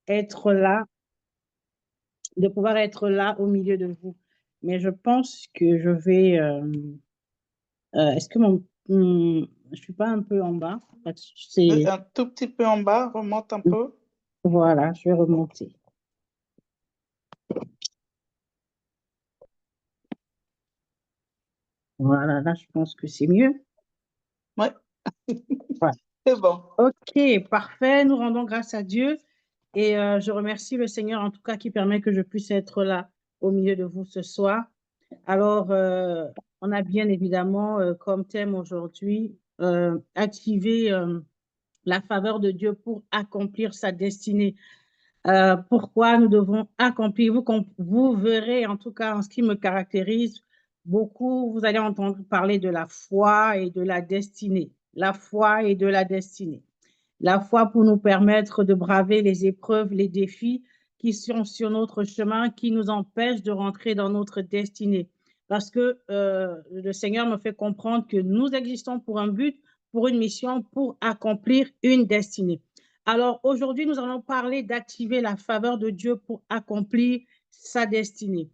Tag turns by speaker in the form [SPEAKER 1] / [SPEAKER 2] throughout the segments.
[SPEAKER 1] être là, de pouvoir être là au milieu de vous. Mais je pense que je vais... est-ce que je suis pas un peu en bas? Parce que c'est...
[SPEAKER 2] Un tout petit peu en bas, remonte un peu.
[SPEAKER 1] Voilà, je vais remonter. Voilà, là, je pense que c'est mieux.
[SPEAKER 2] Oui,
[SPEAKER 1] Voilà.
[SPEAKER 2] c'est bon.
[SPEAKER 1] OK, parfait. Nous rendons grâce à Dieu et je remercie le Seigneur en tout cas qui permet que je puisse être là au milieu de vous ce soir. Alors, on a bien évidemment comme thème aujourd'hui activer la faveur de Dieu pour accomplir sa destinée. Pourquoi nous devons accomplir, vous verrez en tout cas en ce qui me caractérise beaucoup, vous allez entendre parler de la foi et de la destinée. La foi et de la destinée. La foi pour nous permettre de braver les épreuves, les défis qui sont sur notre chemin, qui nous empêchent de rentrer dans notre destinée. Parce que le Seigneur me fait comprendre que nous existons pour un but, pour une mission, pour accomplir une destinée. Alors aujourd'hui, nous allons parler d'activer la faveur de Dieu pour accomplir sa destinée.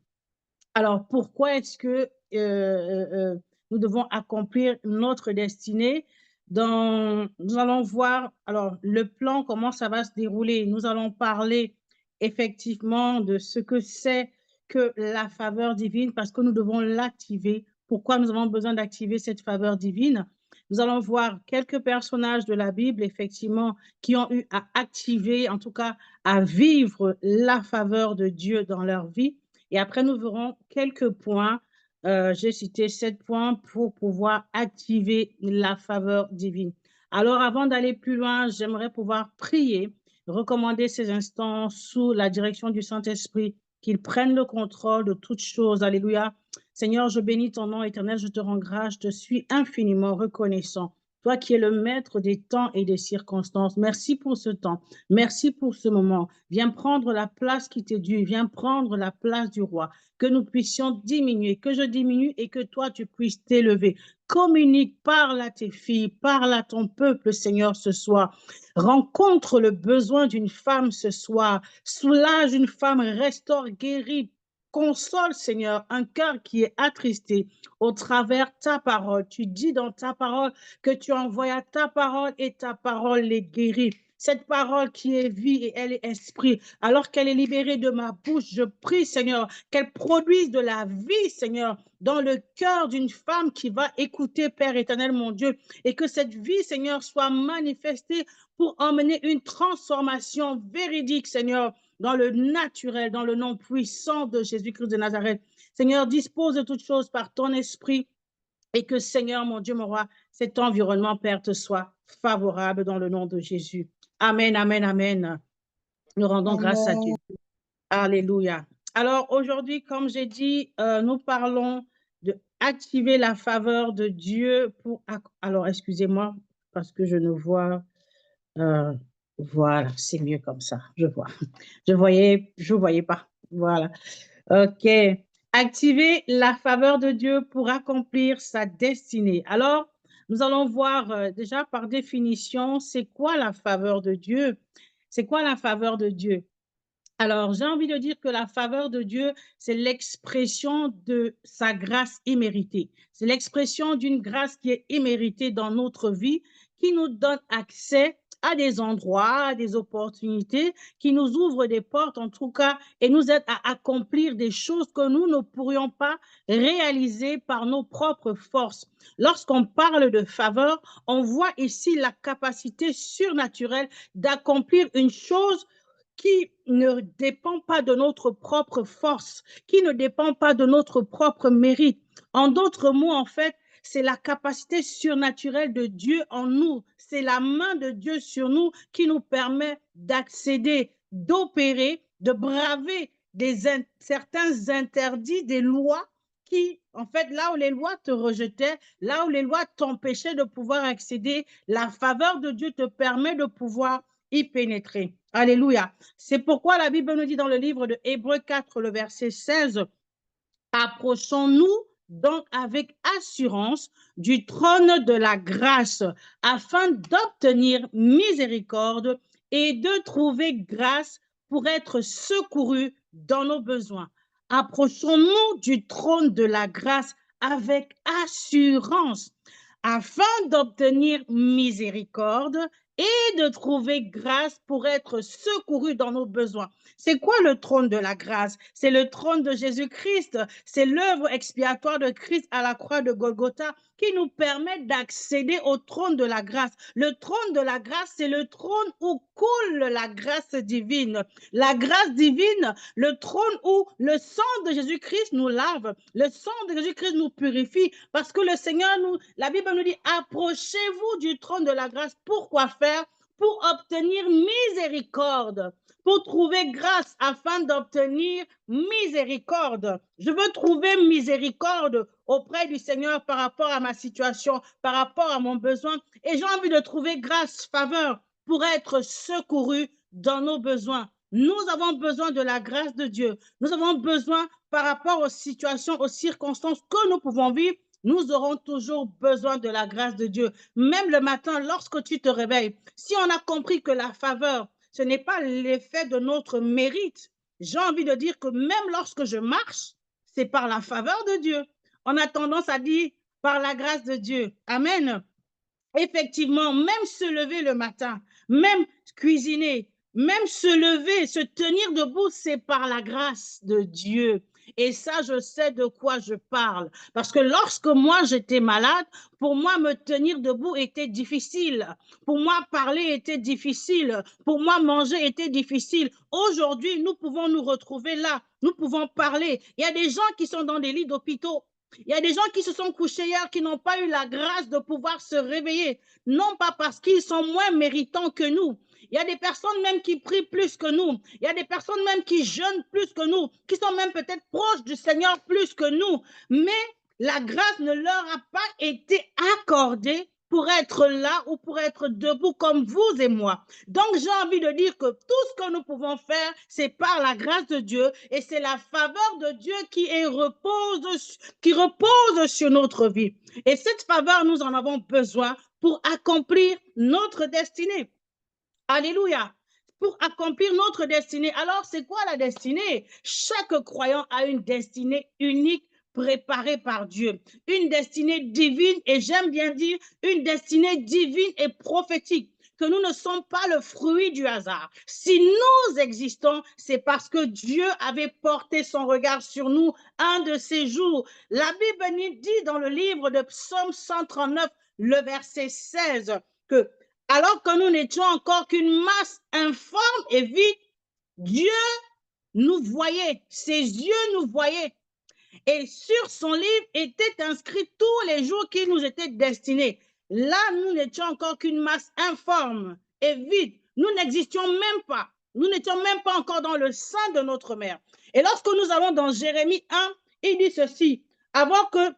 [SPEAKER 1] Alors pourquoi est-ce que nous devons accomplir notre destinée? Nous allons voir alors le plan, comment ça va se dérouler. Nous allons parler effectivement de ce que c'est que la faveur divine parce que nous devons l'activer. Pourquoi nous avons besoin d'activer cette faveur divine? Nous allons voir quelques personnages de la Bible, effectivement, qui ont eu à activer, en tout cas, à vivre la faveur de Dieu dans leur vie. Et après, nous verrons quelques points. J'ai cité 7 points pour pouvoir activer la faveur divine. Alors, avant d'aller plus loin, j'aimerais pouvoir prier, recommander ces instants sous la direction du Saint-Esprit, qu'il prenne le contrôle de toutes choses. Alléluia. Seigneur, je bénis ton nom éternel, je te rends grâce, je te suis infiniment reconnaissant. Toi qui es le maître des temps et des circonstances, merci pour ce temps, merci pour ce moment. Viens prendre la place qui t'est due, viens prendre la place du roi, que nous puissions diminuer, que je diminue et que toi tu puisses t'élever. Communique, parle à tes filles, parle à ton peuple, Seigneur, ce soir. Rencontre le besoin d'une femme ce soir, soulage une femme, restaure, guérit, console, Seigneur, un cœur qui est attristé au travers ta parole. Tu dis dans ta parole que tu envoies ta parole et ta parole les guérit. Cette parole qui est vie et elle est esprit, alors qu'elle est libérée de ma bouche, je prie, Seigneur, qu'elle produise de la vie, Seigneur, dans le cœur d'une femme qui va écouter, Père éternel, mon Dieu, et que cette vie, Seigneur, soit manifestée pour emmener une transformation véridique, Seigneur, dans le naturel, dans le nom puissant de Jésus-Christ de Nazareth. Seigneur, dispose de toutes choses par ton esprit et que, Seigneur, mon Dieu, mon roi, cet environnement, Père, te soit favorable dans le nom de Jésus. Amen, amen, amen. Nous rendons grâce à Dieu.
[SPEAKER 2] Amen.
[SPEAKER 1] Alléluia. Alors aujourd'hui, comme j'ai dit, nous parlons de activer la faveur de Dieu pour... Alors, excusez-moi, parce que je ne vois... voilà, c'est mieux comme ça, je vois. Je voyais pas. Voilà. OK. Activer la faveur de Dieu pour accomplir sa destinée. Alors, nous allons voir déjà par définition, c'est quoi la faveur de Dieu? C'est quoi la faveur de Dieu? Alors, j'ai envie de dire que la faveur de Dieu, c'est l'expression de sa grâce imméritée. C'est l'expression d'une grâce qui est imméritée dans notre vie, qui nous donne accès à des endroits, à des opportunités, qui nous ouvrent des portes en tout cas et nous aide à accomplir des choses que nous ne pourrions pas réaliser par nos propres forces. Lorsqu'on parle de faveur, on voit ici la capacité surnaturelle d'accomplir une chose qui ne dépend pas de notre propre force, qui ne dépend pas de notre propre mérite. En d'autres mots, en fait, c'est la capacité surnaturelle de Dieu en nous. C'est la main de Dieu sur nous qui nous permet d'accéder, d'opérer, de braver certains interdits, des lois qui, en fait, là où les lois te rejetaient, là où les lois t'empêchaient de pouvoir accéder, la faveur de Dieu te permet de pouvoir y pénétrer. Alléluia. C'est pourquoi la Bible nous dit dans le livre de Hébreux 4, le verset 16, approchons-nous donc avec assurance du trône de la grâce afin d'obtenir miséricorde et de trouver grâce pour être secourus dans nos besoins. Approchons-nous du trône de la grâce avec assurance afin d'obtenir miséricorde et de trouver grâce pour être secourus dans nos besoins. C'est quoi le trône de la grâce? C'est le trône de Jésus-Christ. C'est l'œuvre expiatoire de Christ à la croix de Golgotha qui nous permet d'accéder au trône de la grâce. Le trône de la grâce, c'est le trône où coule la grâce divine. La grâce divine, le trône où le sang de Jésus-Christ nous lave, le sang de Jésus-Christ nous purifie, parce que le Seigneur la Bible nous dit, approchez-vous du trône de la grâce. Pourquoi faire? Pour obtenir miséricorde, pour trouver grâce afin d'obtenir miséricorde. Je veux trouver miséricorde auprès du Seigneur par rapport à ma situation, par rapport à mon besoin, et j'ai envie de trouver grâce, faveur, pour être secouru dans nos besoins. Nous avons besoin de la grâce de Dieu. Nous avons besoin par rapport aux situations, aux circonstances que nous pouvons vivre. Nous aurons toujours besoin de la grâce de Dieu. Même le matin, lorsque tu te réveilles, si on a compris que la faveur, ce n'est pas l'effet de notre mérite, j'ai envie de dire que même lorsque je marche, c'est par la faveur de Dieu. On a tendance à dire par la grâce de Dieu. Amen. Effectivement, même se lever le matin, même cuisiner, même se lever, se tenir debout, c'est par la grâce de Dieu. Et ça, je sais de quoi je parle. Parce que lorsque moi, j'étais malade, pour moi, me tenir debout était difficile. Pour moi, parler était difficile. Pour moi, manger était difficile. Aujourd'hui, nous pouvons nous retrouver là. Nous pouvons parler. Il y a des gens qui sont dans des lits d'hôpitaux. Il y a des gens qui se sont couchés hier qui n'ont pas eu la grâce de pouvoir se réveiller, non pas parce qu'ils sont moins méritants que nous. Il y a des personnes même qui prient plus que nous. Il y a des personnes même qui jeûnent plus que nous, qui sont même peut-être proches du Seigneur plus que nous. Mais la grâce ne leur a pas été accordée pour être là ou pour être debout comme vous et moi. Donc, j'ai envie de dire que tout ce que nous pouvons faire, c'est par la grâce de Dieu et c'est la faveur de Dieu qui repose sur notre vie. Et cette faveur, nous en avons besoin pour accomplir notre destinée. Alléluia. Pour accomplir notre destinée. Alors, c'est quoi la destinée? Chaque croyant a une destinée unique préparée par Dieu. Une destinée divine, et j'aime bien dire une destinée divine et prophétique, que nous ne sommes pas le fruit du hasard. Si nous existons, c'est parce que Dieu avait porté son regard sur nous un de ces jours. La Bible dit dans le livre de Psaume 139, le verset 16, que alors que nous n'étions encore qu'une masse informe et vide, Dieu nous voyait, ses yeux nous voyaient. Et sur son livre étaient inscrits tous les jours qui nous étaient destinés. Là, nous n'étions encore qu'une masse informe et vide. Nous n'existions même pas. Nous n'étions même pas encore dans le sein de notre mère. Et lorsque nous allons dans Jérémie 1, il dit ceci, avant que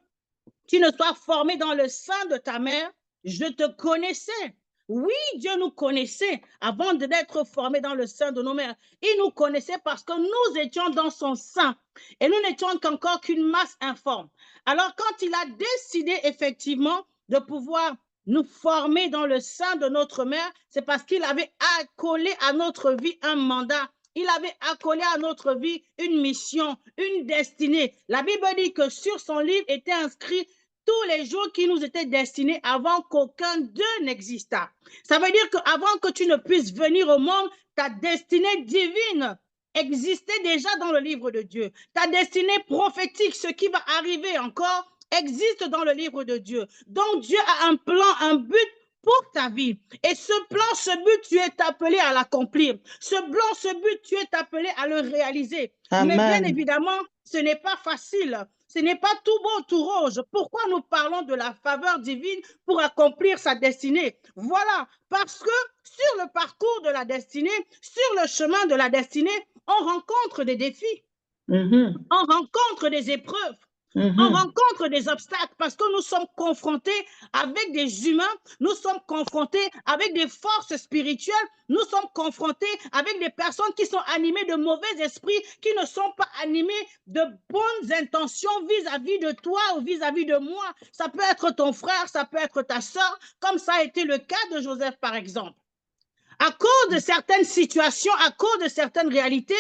[SPEAKER 1] tu ne sois formé dans le sein de ta mère, je te connaissais. Oui, Dieu nous connaissait avant d'être formés dans le sein de nos mères. Il nous connaissait parce que nous étions dans son sein et nous n'étions qu'encore qu'une masse informe. Alors, quand il a décidé effectivement de pouvoir nous former dans le sein de notre mère, c'est parce qu'il avait accolé à notre vie un mandat. Il avait accolé à notre vie une mission, une destinée. La Bible dit que sur son livre était inscrit tous les jours qui nous étaient destinés avant qu'aucun d'eux n'existât. Ça veut dire qu'avant que tu ne puisses venir au monde, ta destinée divine existait déjà dans le livre de Dieu. Ta destinée prophétique, ce qui va arriver encore, existe dans le livre de Dieu. Donc Dieu a un plan, un but pour ta vie. Et ce plan, ce but, tu es appelé à l'accomplir. Ce plan, ce but, tu es appelé à le réaliser.
[SPEAKER 2] Amen.
[SPEAKER 1] Mais bien évidemment, ce n'est pas facile. Ce n'est pas tout beau, tout rose. Pourquoi nous parlons de la faveur divine pour accomplir sa destinée? Voilà, parce que sur le parcours de la destinée, sur le chemin de la destinée, on rencontre des défis, on rencontre des épreuves, on rencontre des obstacles parce que nous sommes confrontés avec des humains, nous sommes confrontés avec des forces spirituelles, nous sommes confrontés avec des personnes qui sont animées de mauvais esprits, qui ne sont pas animées de bonnes intentions vis-à-vis de toi ou vis-à-vis de moi. Ça peut être ton frère, ça peut être ta soeur, comme ça a été le cas de Joseph par exemple. À cause de certaines situations, à cause de certaines réalités,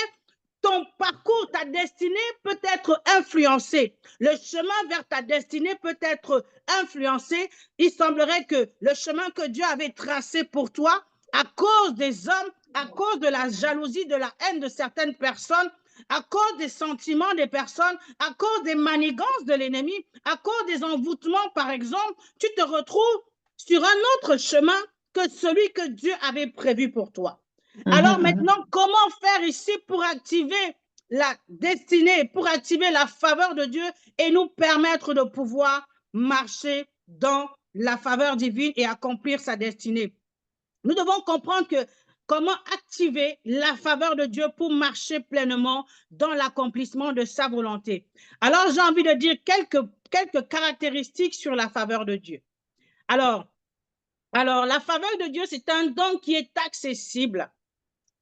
[SPEAKER 1] ton parcours, ta destinée peut être influencée. Le chemin vers ta destinée peut être influencé. Il semblerait que le chemin que Dieu avait tracé pour toi, à cause des hommes, à cause de la jalousie, de la haine de certaines personnes, à cause des sentiments des personnes, à cause des manigances de l'ennemi, à cause des envoûtements, par exemple, tu te retrouves sur un autre chemin que celui que Dieu avait prévu pour toi. Alors maintenant, comment faire ici pour activer la destinée, pour activer la faveur de Dieu et nous permettre de pouvoir marcher dans la faveur divine et accomplir sa destinée? Nous devons comprendre que comment activer la faveur de Dieu pour marcher pleinement dans l'accomplissement de sa volonté. Alors, j'ai envie de dire quelques caractéristiques sur la faveur de Dieu. Alors, la faveur de Dieu, c'est un don qui est accessible.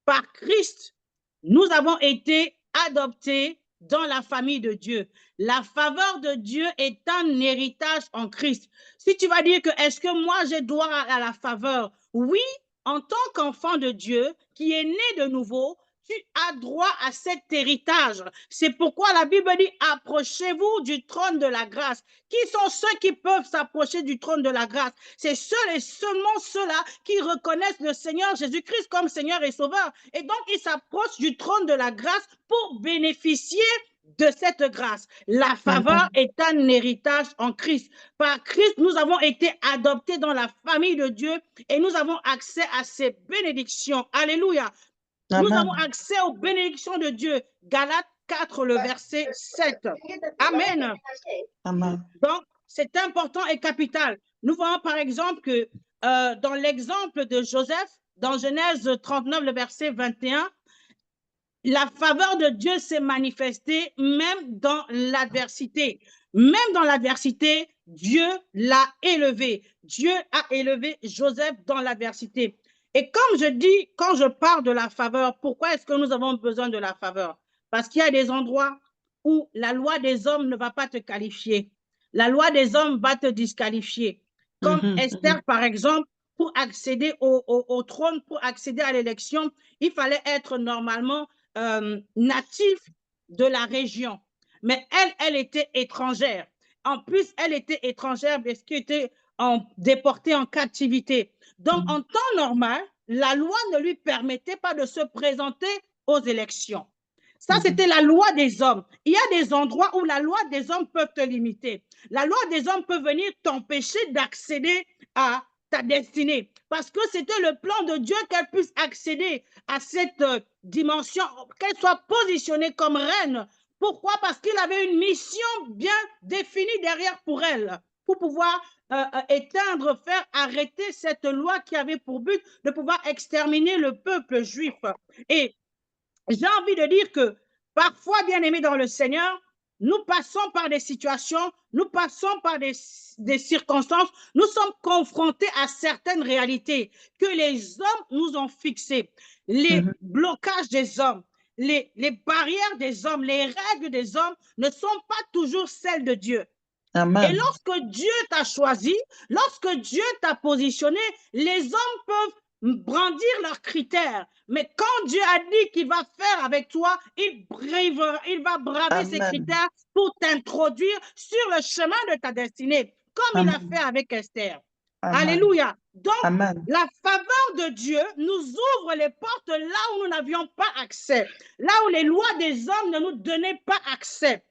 [SPEAKER 1] Par Christ, nous avons été adoptés dans la famille de Dieu. La faveur de Dieu est un héritage en Christ. Si tu vas dire que est-ce que moi j'ai droit à la faveur? Oui, en tant qu'enfant de Dieu qui est né de nouveau, tu as droit à cet héritage. C'est pourquoi la Bible dit approchez-vous du trône de la grâce. Qui sont ceux qui peuvent s'approcher du trône de la grâce? C'est seuls et seulement ceux-là qui reconnaissent le Seigneur Jésus-Christ comme Seigneur et Sauveur. Et donc, ils s'approchent du trône de la grâce pour bénéficier de cette grâce. La faveur est un héritage en Christ. Par Christ, nous avons été adoptés dans la famille de Dieu et nous avons accès à ces bénédictions. Alléluia. Nous avons accès aux bénédictions de Dieu. Galates 4, le verset 7. Amen.
[SPEAKER 2] Amen.
[SPEAKER 1] Donc, c'est important et capital. Nous voyons par exemple que dans l'exemple de Joseph, dans Genèse 39, le verset 21, la faveur de Dieu s'est manifestée même dans l'adversité. Même dans l'adversité, Dieu l'a élevé. Dieu a élevé Joseph dans l'adversité. Et comme je dis, quand je parle de la faveur, pourquoi est-ce que nous avons besoin de la faveur? Parce qu'il y a des endroits où la loi des hommes ne va pas te qualifier. La loi des hommes va te disqualifier. Comme Esther, par exemple, pour accéder au trône, pour accéder à l'élection, il fallait être normalement natif de la région. Mais elle était étrangère. En plus, elle était étrangère parce qu'elle était déportée en captivité. Donc, en temps normal, la loi ne lui permettait pas de se présenter aux élections. Ça, c'était la loi des hommes. Il y a des endroits où la loi des hommes peut te limiter. La loi des hommes peut venir t'empêcher d'accéder à ta destinée. Parce que c'était le plan de Dieu qu'elle puisse accéder à cette dimension, qu'elle soit positionnée comme reine. Pourquoi? Parce qu'il avait une mission bien définie derrière pour elle, pour pouvoir éteindre, faire arrêter cette loi qui avait pour but de pouvoir exterminer le peuple juif. Et j'ai envie de dire que parfois, bien-aimés dans le Seigneur, nous passons par des situations, nous passons par des circonstances, nous sommes confrontés à certaines réalités que les hommes nous ont fixées. Les blocages des hommes, les barrières des hommes, les règles des hommes ne sont pas toujours celles de Dieu.
[SPEAKER 2] Amen.
[SPEAKER 1] Et lorsque Dieu t'a choisi, lorsque Dieu t'a positionné, les hommes peuvent brandir leurs critères. Mais quand Dieu a dit qu'il va faire avec toi, il va braver ses critères pour t'introduire sur le chemin de ta destinée, comme il a fait avec Esther. Alléluia. Donc, la faveur de Dieu nous ouvre les portes là où nous n'avions pas accès, là où les lois des hommes ne nous donnaient pas accès.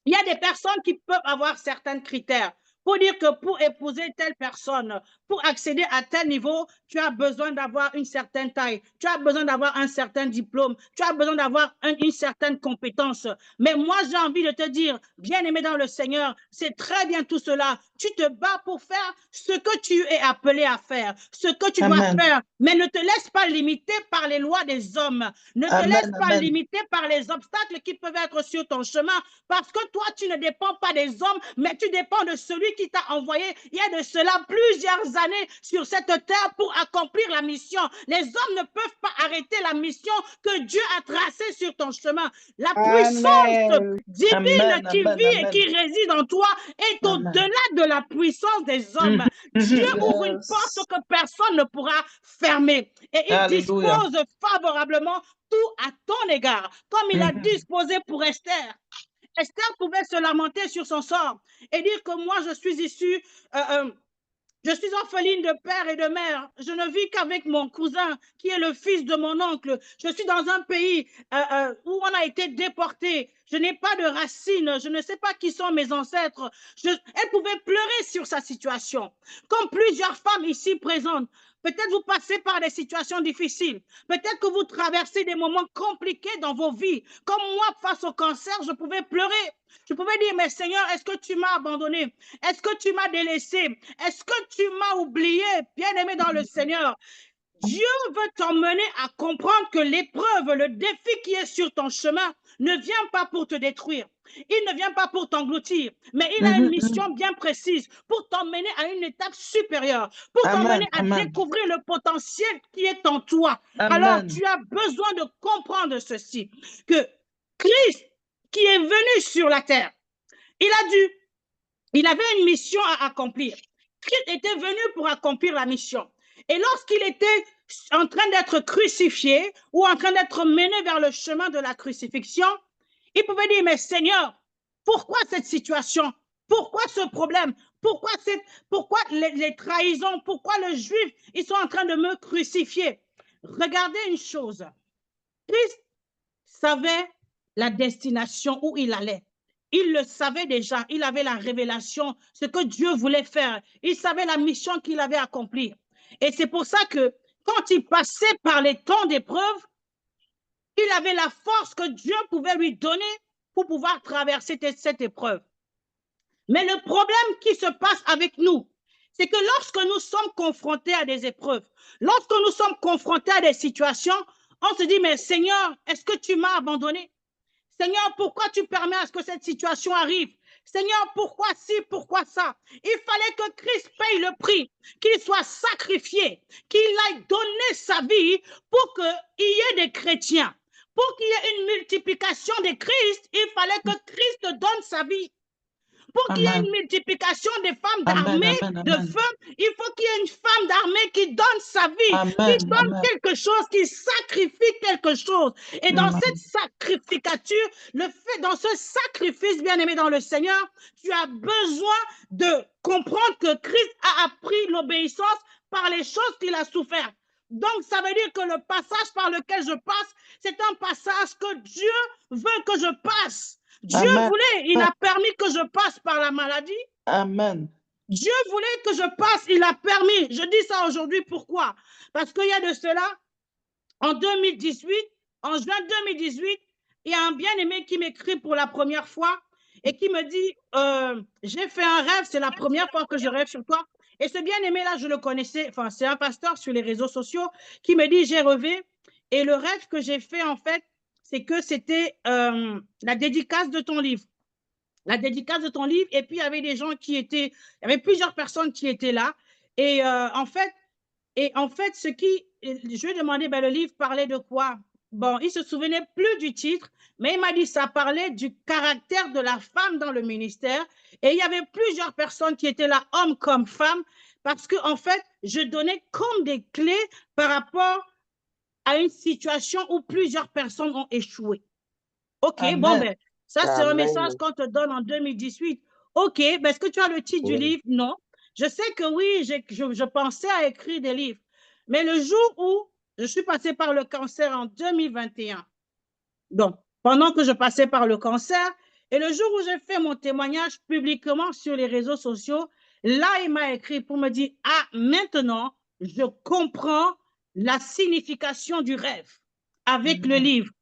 [SPEAKER 1] Il y a des personnes qui peuvent avoir certains critères pour dire que pour épouser telle personne, pour accéder à tel niveau, tu as besoin d'avoir une certaine taille, tu as besoin d'avoir un certain diplôme, tu as besoin d'avoir une certaine compétence. Mais moi, j'ai envie de te dire, bien-aimé dans le Seigneur, c'est très bien tout cela. Tu te bats pour faire ce que tu es appelé à faire, ce que tu dois faire, mais ne te laisse pas limiter par les lois des hommes. Ne te laisse pas limiter par les obstacles qui peuvent être sur ton chemin, parce que toi, tu ne dépends pas des hommes, mais tu dépends de celui qui t'a envoyé il y a de cela plusieurs années sur cette terre pour accomplir la mission. Les hommes ne peuvent pas arrêter la mission que Dieu a tracée sur ton chemin. La puissance divine qui vit et qui réside en toi est au-delà de la puissance des hommes. Dieu ouvre une porte que personne ne pourra fermer. Et il
[SPEAKER 2] Alléluia.
[SPEAKER 1] dispose favorablement tout à ton égard, comme il a disposé pour Esther. Esther pouvait se lamenter sur son sort et dire que moi, je suis issue, je suis orpheline de père et de mère. Je ne vis qu'avec mon cousin qui est le fils de mon oncle. Je suis dans un pays où on a été déporté. Je n'ai pas de racines. Je ne sais pas qui sont mes ancêtres. Elle pouvait pleurer sur sa situation. Comme plusieurs femmes ici présentes. Peut-être vous passez par des situations difficiles. Peut-être que vous traversez des moments compliqués dans vos vies. Comme moi, face au cancer, je pouvais pleurer. Je pouvais dire, mais Seigneur, est-ce que tu m'as abandonné? Est-ce que tu m'as délaissé? Est-ce que tu m'as oublié? Bien-aimé dans le Seigneur, Dieu veut t'emmener à comprendre que l'épreuve, le défi qui est sur ton chemin ne vient pas pour te détruire. Il ne vient pas pour t'engloutir, mais il a une mission bien précise pour t'emmener à une étape supérieure, pour t'emmener à découvrir le potentiel qui est en toi. Alors, tu as besoin de comprendre ceci, que Christ qui est venu sur la terre, il avait une mission à accomplir. Christ était venu pour accomplir la mission. Et lorsqu'il était en train d'être crucifié ou en train d'être mené vers le chemin de la crucifixion, il pouvait dire, mais Seigneur, pourquoi cette situation? Pourquoi ce problème? Pourquoi les trahisons? Pourquoi les Juifs, ils sont en train de me crucifier? Regardez une chose. Christ savait la destination où il allait. Il le savait déjà, il avait la révélation, ce que Dieu voulait faire. Il savait la mission qu'il avait accomplie. Et c'est pour ça que quand il passait par les temps d'épreuve, il avait la force que Dieu pouvait lui donner pour pouvoir traverser cette épreuve. Mais le problème qui se passe avec nous, c'est que lorsque nous sommes confrontés à des épreuves, lorsque nous sommes confrontés à des situations, on se dit, mais Seigneur, est-ce que tu m'as abandonné? Seigneur, pourquoi tu permets à ce que cette situation arrive? Seigneur, pourquoi ci, pourquoi ça? Il fallait que Christ paye le prix, qu'il soit sacrifié, qu'il aille donner sa vie pour qu'il y ait des chrétiens. Pour qu'il y ait une multiplication de Christ, il fallait que Christ donne sa vie. Pour qu'il y ait une multiplication des femmes d'armée, de feu, il faut qu'il y ait une femme d'armée qui donne sa vie, qui donne quelque chose, qui sacrifie quelque chose. Et dans cette sacrificature, dans ce sacrifice, bien-aimé dans le Seigneur, tu as besoin de comprendre que Christ a appris l'obéissance par les choses qu'il a souffert. Donc, ça veut dire que le passage par lequel je passe, c'est un passage que Dieu veut que je passe. Dieu voulait, il a permis que je passe par la maladie.
[SPEAKER 2] Amen.
[SPEAKER 1] Dieu voulait que je passe, il a permis. Je dis ça aujourd'hui, pourquoi? Parce qu'il y a de cela, en 2018, en juin 2018, il y a un bien-aimé qui m'écrit pour la première fois et qui me dit, j'ai fait un rêve, c'est la première fois que je rêve sur toi. Et ce bien-aimé-là, je le connaissais, enfin, c'est un pasteur sur les réseaux sociaux qui me dit, j'ai rêvé. Et le rêve que j'ai fait, en fait, c'est que c'était la dédicace de ton livre. La dédicace de ton livre. Et puis, il y avait des gens qui étaient, il y avait plusieurs personnes qui étaient là. Et en fait, je lui ai demandé, ben, le livre parlait de quoi? Bon, il ne se souvenait plus du titre, mais il m'a dit ça parlait du caractère de la femme dans le ministère. Et il y avait plusieurs personnes qui étaient là, hommes comme femmes, parce que en fait, je donnais comme des clés par rapport à une situation où plusieurs personnes ont échoué. OK,
[SPEAKER 2] Amen.
[SPEAKER 1] bon, ben, ça, c'est un message qu'on te donne en 2018. OK, ben, est-ce que tu as le titre du livre? Non. Je sais que oui, je pensais à écrire des livres. Mais le jour où je suis passée par le cancer en 2021, donc, pendant que je passais par le cancer, et le jour où j'ai fait mon témoignage publiquement sur les réseaux sociaux, là, il m'a écrit pour me dire, ah, maintenant, je comprends la signification du rêve avec le livre.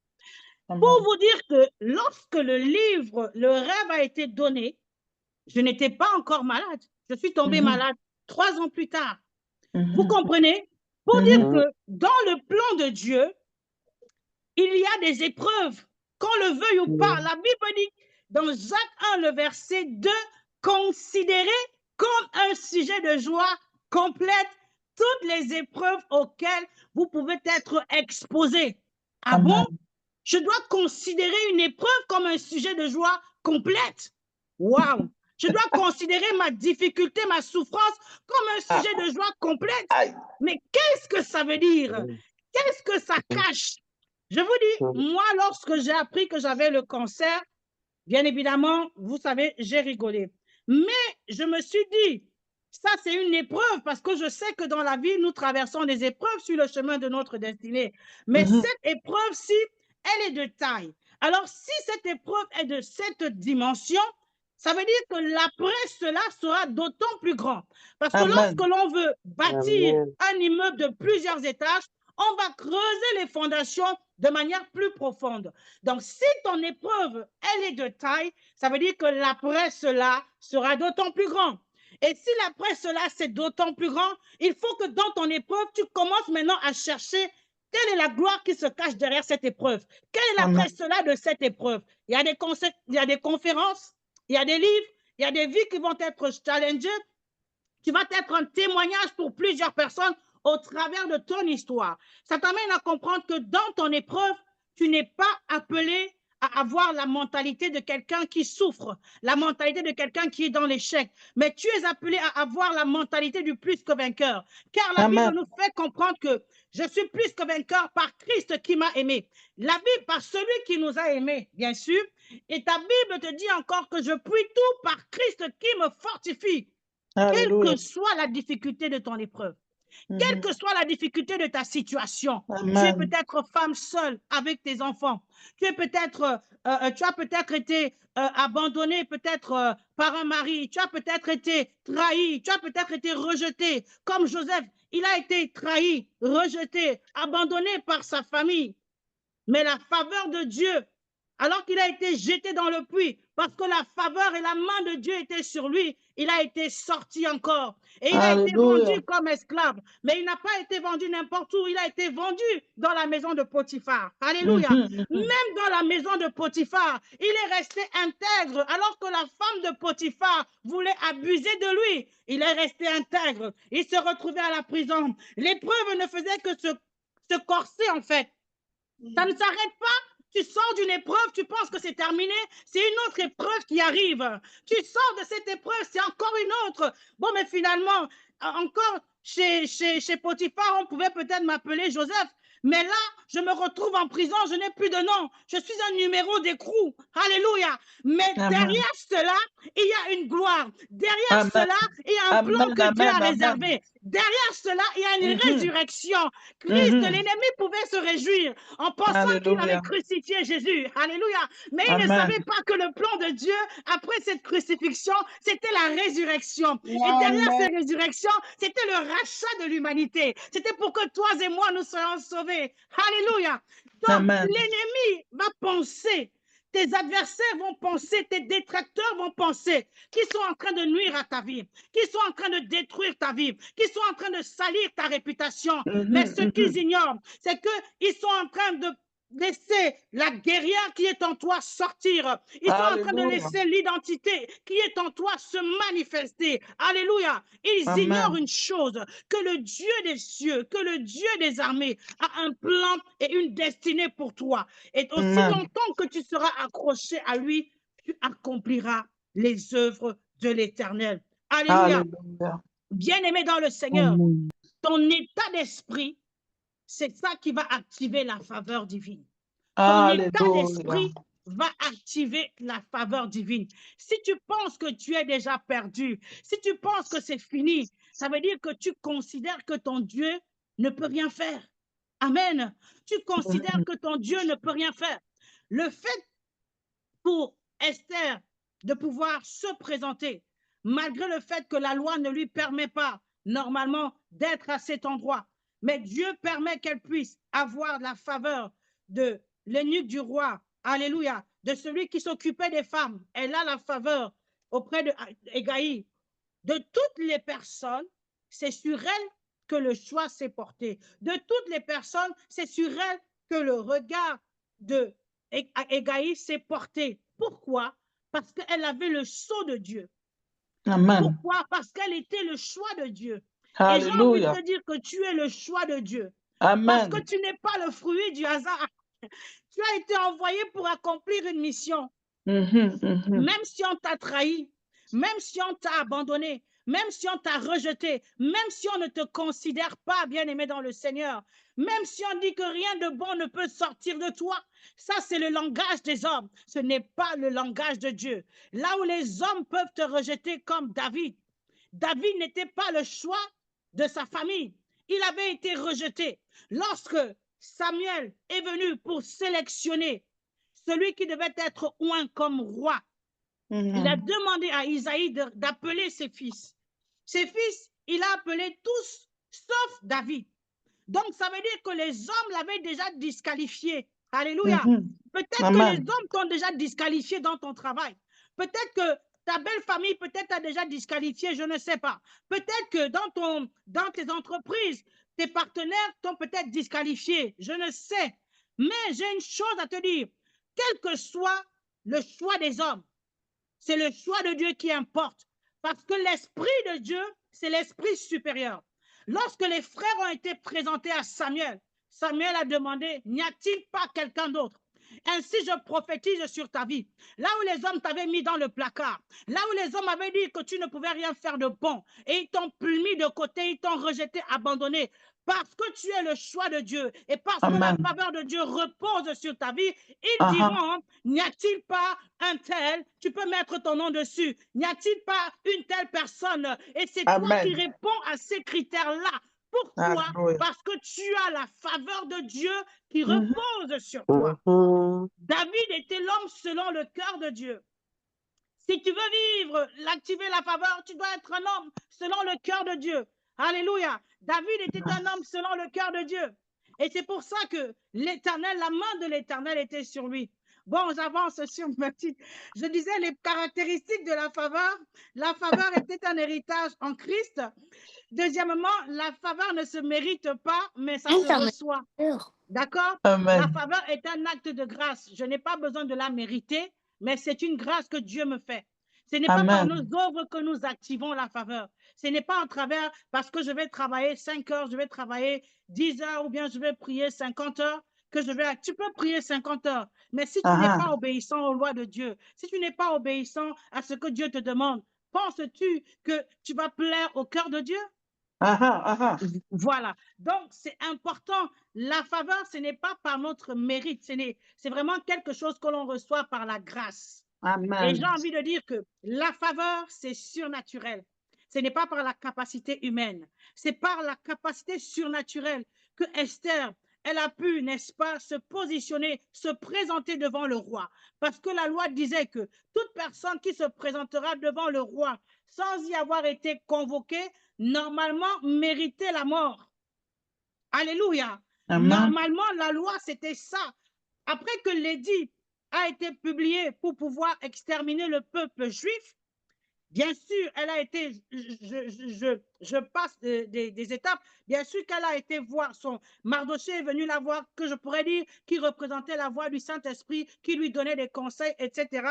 [SPEAKER 1] Pour vous dire que lorsque le rêve a été donné, je n'étais pas encore malade. Je suis tombée malade 3 ans plus tard. Vous comprenez? Pour dire que dans le plan de Dieu, il y a des épreuves, qu'on le veuille ou pas. La Bible dit dans Jacques 1, le verset 2, considérez comme un sujet de joie complète toutes les épreuves auxquelles vous pouvez être exposés. Ah bon? Je dois considérer une épreuve comme un sujet de joie complète. Waouh! Je dois considérer ma difficulté, ma souffrance comme un
[SPEAKER 2] Ah,
[SPEAKER 1] sujet de joie complète.
[SPEAKER 2] aïe.
[SPEAKER 1] Mais qu'est-ce que ça veut dire? Qu'est-ce que ça cache? Je vous dis, moi, lorsque j'ai appris que j'avais le cancer, bien évidemment, vous savez, j'ai rigolé. Mais je me suis dit, ça, c'est une épreuve parce que je sais que dans la vie, nous traversons des épreuves sur le chemin de notre destinée. Mais
[SPEAKER 2] Mhm.
[SPEAKER 1] cette épreuve-ci, elle est de taille. Alors, si cette épreuve est de cette dimension, ça veut dire que l'après cela sera d'autant plus grand. Parce que
[SPEAKER 2] Amen.
[SPEAKER 1] lorsque l'on veut bâtir
[SPEAKER 3] Amen.
[SPEAKER 1] un immeuble de plusieurs étages, on va creuser les fondations de manière plus profonde. Donc, si ton épreuve, elle est de taille, ça veut dire que l'après cela sera d'autant plus grand. Et si l'après cela, c'est d'autant plus grand, il faut que dans ton épreuve, tu commences maintenant à chercher quelle est la gloire qui se cache derrière cette épreuve. Quel est l'après cela de cette épreuve? Il y a des conférences, il y a des livres, il y a des vies qui vont être challengées. Tu vas être un témoignage pour plusieurs personnes au travers de ton histoire. Ça t'amène à comprendre que dans ton épreuve, tu n'es pas appelé à avoir la mentalité de quelqu'un qui souffre, la mentalité de quelqu'un qui est dans l'échec, mais tu es appelé à avoir la mentalité du plus que vainqueur. Car la Bible nous fait comprendre que je suis plus que vainqueur par Christ qui m'a aimé. La Bible, par celui qui nous a aimés, bien sûr. Et ta Bible te dit encore que je puis tout par Christ qui me fortifie. Quelle que soit la difficulté de ton épreuve, quelle que soit la difficulté de ta situation, tu es peut-être femme seule avec tes enfants, tu as peut-être été abandonné peut-être par un mari, tu as peut-être été trahi, tu as peut-être été rejeté, comme Joseph, il a été trahi, rejeté, abandonné par sa famille. Mais la faveur de Dieu, alors qu'il a été jeté dans le puits, parce que la faveur et la main de Dieu étaient sur lui, il a été sorti encore. Et il a été vendu comme esclave. Mais il n'a pas été vendu n'importe où. Il a été vendu dans la maison de Potiphar. Alléluia. Même dans la maison de Potiphar, il est resté intègre. Alors que la femme de Potiphar voulait abuser de lui, il est resté intègre. Il se retrouvait à la prison. L'épreuve ne faisait que se corser, en fait. Ça ne s'arrête pas. Tu sors d'une épreuve, tu penses que c'est terminé, c'est une autre épreuve qui arrive. Tu sors de cette épreuve, c'est encore une autre. Bon, mais finalement, encore chez Potiphar, on pouvait peut-être m'appeler Joseph. Mais là, je me retrouve en prison, je n'ai plus de nom. Je suis un numéro d'écrou. Alléluia. Mais derrière cela, il y a une gloire. Derrière cela, il y a un plan que Dieu a réservé. Derrière cela, il y a une résurrection. Christ, l'ennemi pouvait se réjouir en pensant qu'il avait crucifié Jésus. Alléluia. Mais il ne savait pas que le plan de Dieu, après cette crucifixion, c'était la résurrection. Et derrière cette résurrection, c'était le rachat de l'humanité. C'était pour que toi et moi, nous soyons sauvés. Alléluia. Donc, l'ennemi va penser, tes adversaires vont penser, tes détracteurs vont penser qu'ils sont en train de nuire à ta vie, qu'ils sont en train de détruire ta vie, qu'ils sont en train de salir ta réputation. Mais ce qu'ils ignorent, c'est qu'ils sont en train de laisser la guerrière qui est en toi sortir. Ils sont en train de laisser l'identité qui est en toi se manifester. Alléluia. Ils ignorent une chose, que le Dieu des cieux, que le Dieu des armées a un plan et une destinée pour toi. Et aussi longtemps que tu seras accroché à lui, tu accompliras les œuvres de l'Éternel. Alléluia. Bien-aimé dans le Seigneur, ton état d'esprit, c'est ça qui va activer la faveur divine. Ton état d'esprit va activer la faveur divine. Si tu penses que tu es déjà perdu, si tu penses que c'est fini, ça veut dire que tu considères que ton Dieu ne peut rien faire. Amen. Tu considères que ton Dieu ne peut rien faire. Le fait pour Esther de pouvoir se présenter, malgré le fait que la loi ne lui permet pas normalement d'être à cet endroit, mais Dieu permet qu'elle puisse avoir la faveur de l'eunuque du roi, alléluia, de celui qui s'occupait des femmes. Elle a la faveur auprès de Hégaï. De toutes les personnes, c'est sur elle que le choix s'est porté. De toutes les personnes, c'est sur elle que le regard de Hégaï s'est porté. Pourquoi? Parce qu'elle avait le sceau de Dieu.
[SPEAKER 2] Amen.
[SPEAKER 1] Pourquoi? Parce qu'elle était le choix de Dieu.
[SPEAKER 2] Alléluia.
[SPEAKER 1] Et j'ai envie de te dire que tu es le choix de Dieu.
[SPEAKER 2] Amen.
[SPEAKER 1] Parce que tu n'es pas le fruit du hasard. Tu as été envoyé pour accomplir une mission. Même si on t'a trahi, même si on t'a abandonné, même si on t'a rejeté, même si on ne te considère pas bien-aimé dans le Seigneur, même si on dit que rien de bon ne peut sortir de toi, ça c'est le langage des hommes, ce n'est pas le langage de Dieu. Là où les hommes peuvent te rejeter comme David, David n'était pas le choix de sa famille, il avait été rejeté. Lorsque Samuel est venu pour sélectionner celui qui devait être oint comme roi, il a demandé à Isaïe d'appeler ses fils. Ses fils, il a appelé tous, sauf David. Donc, ça veut dire que les hommes l'avaient déjà disqualifié. Alléluia. Peut-être que les hommes t'ont déjà disqualifié dans ton travail. Peut-être que ta belle famille peut-être t'a déjà disqualifié, je ne sais pas. Peut-être que dans tes entreprises, tes partenaires t'ont peut-être disqualifié, je ne sais. Mais j'ai une chose à te dire. Quel que soit le choix des hommes, c'est le choix de Dieu qui importe. Parce que l'Esprit de Dieu, c'est l'Esprit supérieur. Lorsque les frères ont été présentés à Samuel, Samuel a demandé, n'y a-t-il pas quelqu'un d'autre? Ainsi, je prophétise sur ta vie. Là où les hommes t'avaient mis dans le placard, là où les hommes avaient dit que tu ne pouvais rien faire de bon, et ils t'ont mis de côté, ils t'ont rejeté, abandonné, parce que tu es le choix de Dieu et parce que la faveur de Dieu repose sur ta vie, ils diront, n'y a-t-il pas un tel, tu peux mettre ton nom dessus, n'y a-t-il pas une telle personne? Et c'est toi qui réponds à ces critères-là. Pourquoi? Parce que tu as la faveur de Dieu qui repose sur toi. David était l'homme selon le cœur de Dieu. Si tu veux vivre, l'activer la faveur, tu dois être un homme selon le cœur de Dieu. Alléluia. David était un homme selon le cœur de Dieu. Et c'est pour ça que l'Éternel, la main de l'Éternel était sur lui. Bon, j'avance sur ma petite. Je disais les caractéristiques de la faveur. La faveur était un héritage en Christ. Deuxièmement, la faveur ne se mérite pas, mais ça se reçoit. D'accord? La faveur est un acte de grâce. Je n'ai pas besoin de la mériter, mais c'est une grâce que Dieu me fait. Ce n'est pas par nos œuvres que nous activons la faveur. Ce n'est pas en travers parce que je vais travailler 5 heures, je vais travailler 10 heures ou bien je vais prier 50 heures que je vais... Tu peux prier 50 heures, mais si tu n'es pas obéissant aux lois de Dieu, si tu n'es pas obéissant à ce que Dieu te demande, penses-tu que tu vas plaire au cœur de Dieu? Voilà. Donc, c'est important. La faveur, ce n'est pas par notre mérite. C'est vraiment quelque chose que l'on reçoit par la grâce. Et j'ai envie de dire que la faveur, c'est surnaturel. Ce n'est pas par la capacité humaine. C'est par la capacité surnaturelle que Esther, elle a pu, n'est-ce pas, se positionner, se présenter devant le roi. Parce que la loi disait que toute personne qui se présentera devant le roi sans y avoir été convoquée, normalement méritait la mort. Alléluia. Normalement, la loi, c'était ça. Après que l'édit a été publié pour pouvoir exterminer le peuple juif, bien sûr, elle a été, je passe des étapes, bien sûr qu'elle a été voir Mardochée est venu la voir, que je pourrais dire, qui représentait la voix du Saint-Esprit, qui lui donnait des conseils, etc.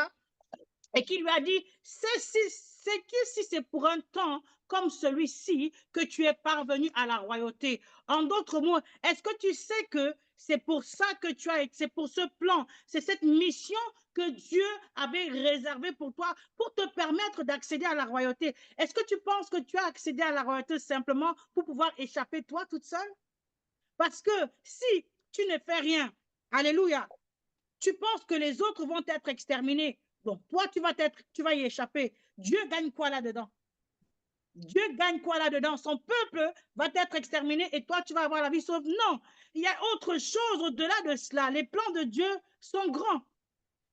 [SPEAKER 1] Et qui lui a dit, c'est que si c'est pour un temps comme celui-ci que tu es parvenu à la royauté. En d'autres mots, est-ce que tu sais que c'est pour ça que tu as, c'est pour ce plan, c'est cette mission que Dieu avait réservée pour toi, pour te permettre d'accéder à la royauté. Est-ce que tu penses que tu as accédé à la royauté simplement pour pouvoir échapper toi toute seule? Parce que si tu ne fais rien, alléluia, tu penses que les autres vont être exterminés. Donc, toi, tu vas y échapper. Dieu gagne quoi là-dedans? Dieu gagne quoi là-dedans? Son peuple va être exterminé et toi, tu vas avoir la vie sauve. Non, il y a autre chose au-delà de cela. Les plans de Dieu sont grands.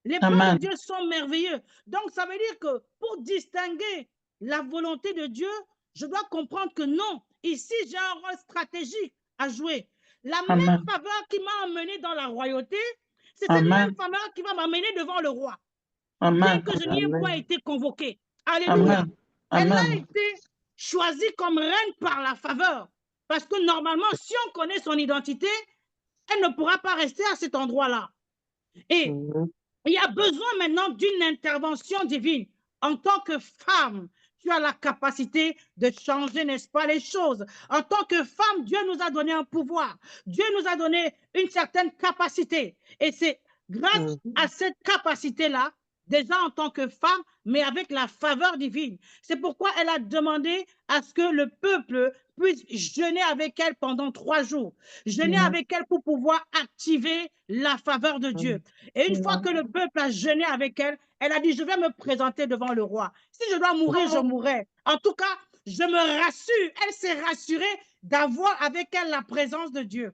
[SPEAKER 1] Les plans de Dieu sont merveilleux. Donc, ça veut dire que pour distinguer la volonté de Dieu, je dois comprendre que non, ici, j'ai un rôle stratégique à jouer. La même faveur qui m'a emmené dans la royauté, c'est cette même faveur qui va m'amener devant le roi. Bien que je n'y ai pas été convoqué. Alléluia. Elle a été choisie comme reine par la faveur. Parce que normalement, si on connaît son identité, elle ne pourra pas rester à cet endroit-là. Et il y a besoin maintenant d'une intervention divine. En tant que femme, tu as la capacité de changer, n'est-ce pas, les choses. En tant que femme, Dieu nous a donné un pouvoir. Dieu nous a donné une certaine capacité. Et c'est grâce à cette capacité-là déjà en tant que femme, mais avec la faveur divine. C'est pourquoi elle a demandé à ce que le peuple puisse jeûner avec elle pendant 3 jours. Jeûner
[SPEAKER 2] Amen.
[SPEAKER 1] avec elle pour pouvoir activer la faveur de Dieu. Et une fois que le peuple a jeûné avec elle, elle a dit, je vais me présenter devant le roi. Si je dois mourir, je mourrai. En tout cas, je me rassure. Elle s'est rassurée d'avoir avec elle la présence de Dieu.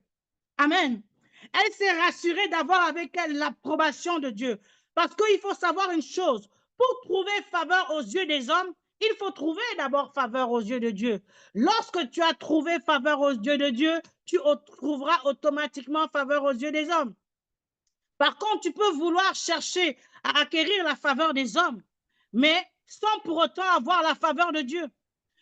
[SPEAKER 1] Amen. Elle s'est rassurée d'avoir avec elle l'approbation de Dieu. Parce qu'il faut savoir une chose, pour trouver faveur aux yeux des hommes, il faut trouver d'abord faveur aux yeux de Dieu. Lorsque tu as trouvé faveur aux yeux de Dieu, tu trouveras automatiquement faveur aux yeux des hommes. Par contre, tu peux vouloir chercher à acquérir la faveur des hommes, mais sans pour autant avoir la faveur de Dieu.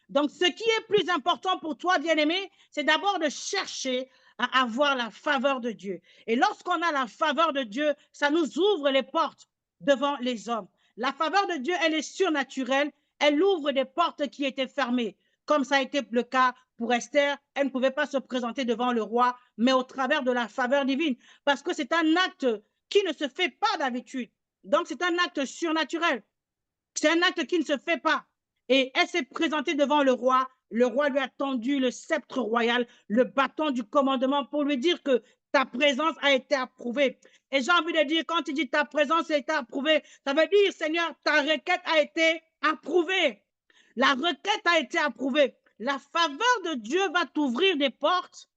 [SPEAKER 1] Donc, ce qui est plus important pour toi, bien-aimé, c'est d'abord de chercher à avoir la faveur de Dieu. Et lorsqu'on a la faveur de Dieu, ça nous ouvre les portes devant les hommes. La faveur de Dieu, elle est surnaturelle. Elle ouvre des portes qui étaient fermées, comme ça a été le cas pour Esther. Elle ne pouvait pas se présenter devant le roi, mais au travers de la faveur divine, parce que c'est un acte qui ne se fait pas d'habitude. Donc, c'est un acte surnaturel. C'est un acte qui ne se fait pas. Et elle s'est présentée devant le roi. Le roi lui a tendu le sceptre royal, le bâton du commandement pour lui dire que ta présence a été approuvée. Et j'ai envie de dire, quand il dit ta présence a été approuvée, ça veut dire, Seigneur, ta requête a été approuvée. La requête a été approuvée. La faveur de Dieu va t'ouvrir des portes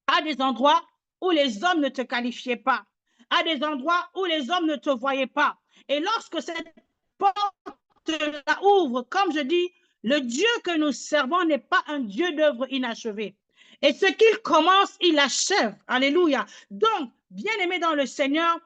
[SPEAKER 1] à des endroits où les hommes ne te qualifiaient pas, à des endroits où les hommes ne te voyaient pas. Et lorsque cette porte la ouvre, comme je dis, le Dieu que nous servons n'est pas un Dieu d'œuvre inachevée. Et ce qu'il commence, il achève. Alléluia. Donc, bien-aimé dans le Seigneur,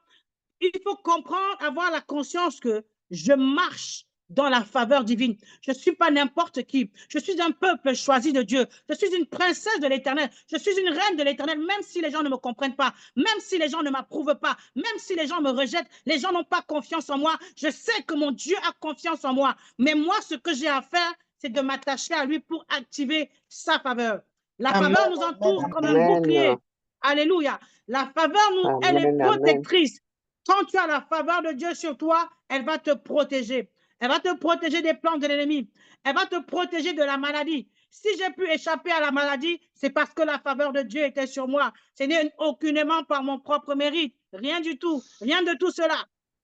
[SPEAKER 1] il faut comprendre, avoir la conscience que je marche dans la faveur divine. Je ne suis pas n'importe qui. Je suis un peuple choisi de Dieu. Je suis une princesse de l'Éternel. Je suis une reine de l'Éternel, même si les gens ne me comprennent pas, même si les gens ne m'approuvent pas, même si les gens me rejettent, les gens n'ont pas confiance en moi. Je sais que mon Dieu a confiance en moi. Mais moi, ce que j'ai à faire, c'est de m'attacher à lui pour activer sa faveur. La faveur nous entoure comme un bouclier. Alléluia. La faveur, elle est protectrice. Quand tu as la faveur de Dieu sur toi, elle va te protéger. Elle va te protéger des plans de l'ennemi. Elle va te protéger de la maladie. Si j'ai pu échapper à la maladie, c'est parce que la faveur de Dieu était sur moi. Ce n'est aucunement par mon propre mérite. Rien du tout. Rien de tout cela.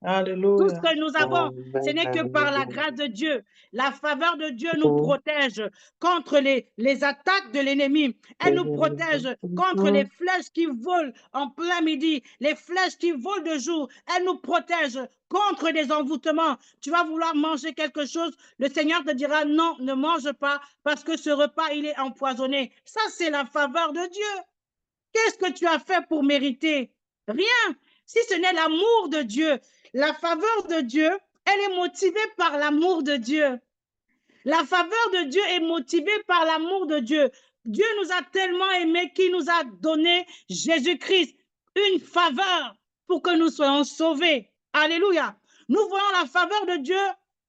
[SPEAKER 1] Tout ce
[SPEAKER 2] Alléluia.
[SPEAKER 1] que nous avons, ce n'est que par la grâce de Dieu. La faveur de Dieu nous protège contre les attaques de l'ennemi. Elle nous protège contre les flèches qui volent en plein midi, les flèches qui volent de jour. Elle nous protège contre des envoûtements. Tu vas vouloir manger quelque chose, le Seigneur te dira non, ne mange pas parce que ce repas, il est empoisonné. Ça, c'est la faveur de Dieu. Qu'est-ce que tu as fait pour mériter? Rien, si ce n'est l'amour de Dieu. La faveur de Dieu, elle est motivée par l'amour de Dieu. La faveur de Dieu est motivée par l'amour de Dieu. Dieu nous a tellement aimés qu'il nous a donné Jésus-Christ, une faveur pour que nous soyons sauvés. Alléluia. Nous voyons la faveur de Dieu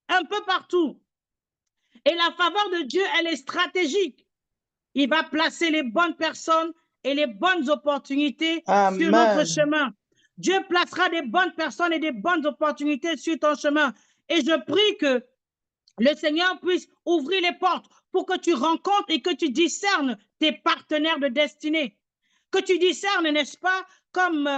[SPEAKER 1] un peu partout. Et la faveur de Dieu, elle est stratégique. Il va placer les bonnes personnes et les bonnes opportunités sur notre chemin. Dieu placera des bonnes personnes et des bonnes opportunités sur ton chemin. Et je prie que le Seigneur puisse ouvrir les portes pour que tu rencontres et que tu discernes tes partenaires de destinée. Que tu discernes, n'est-ce pas, comme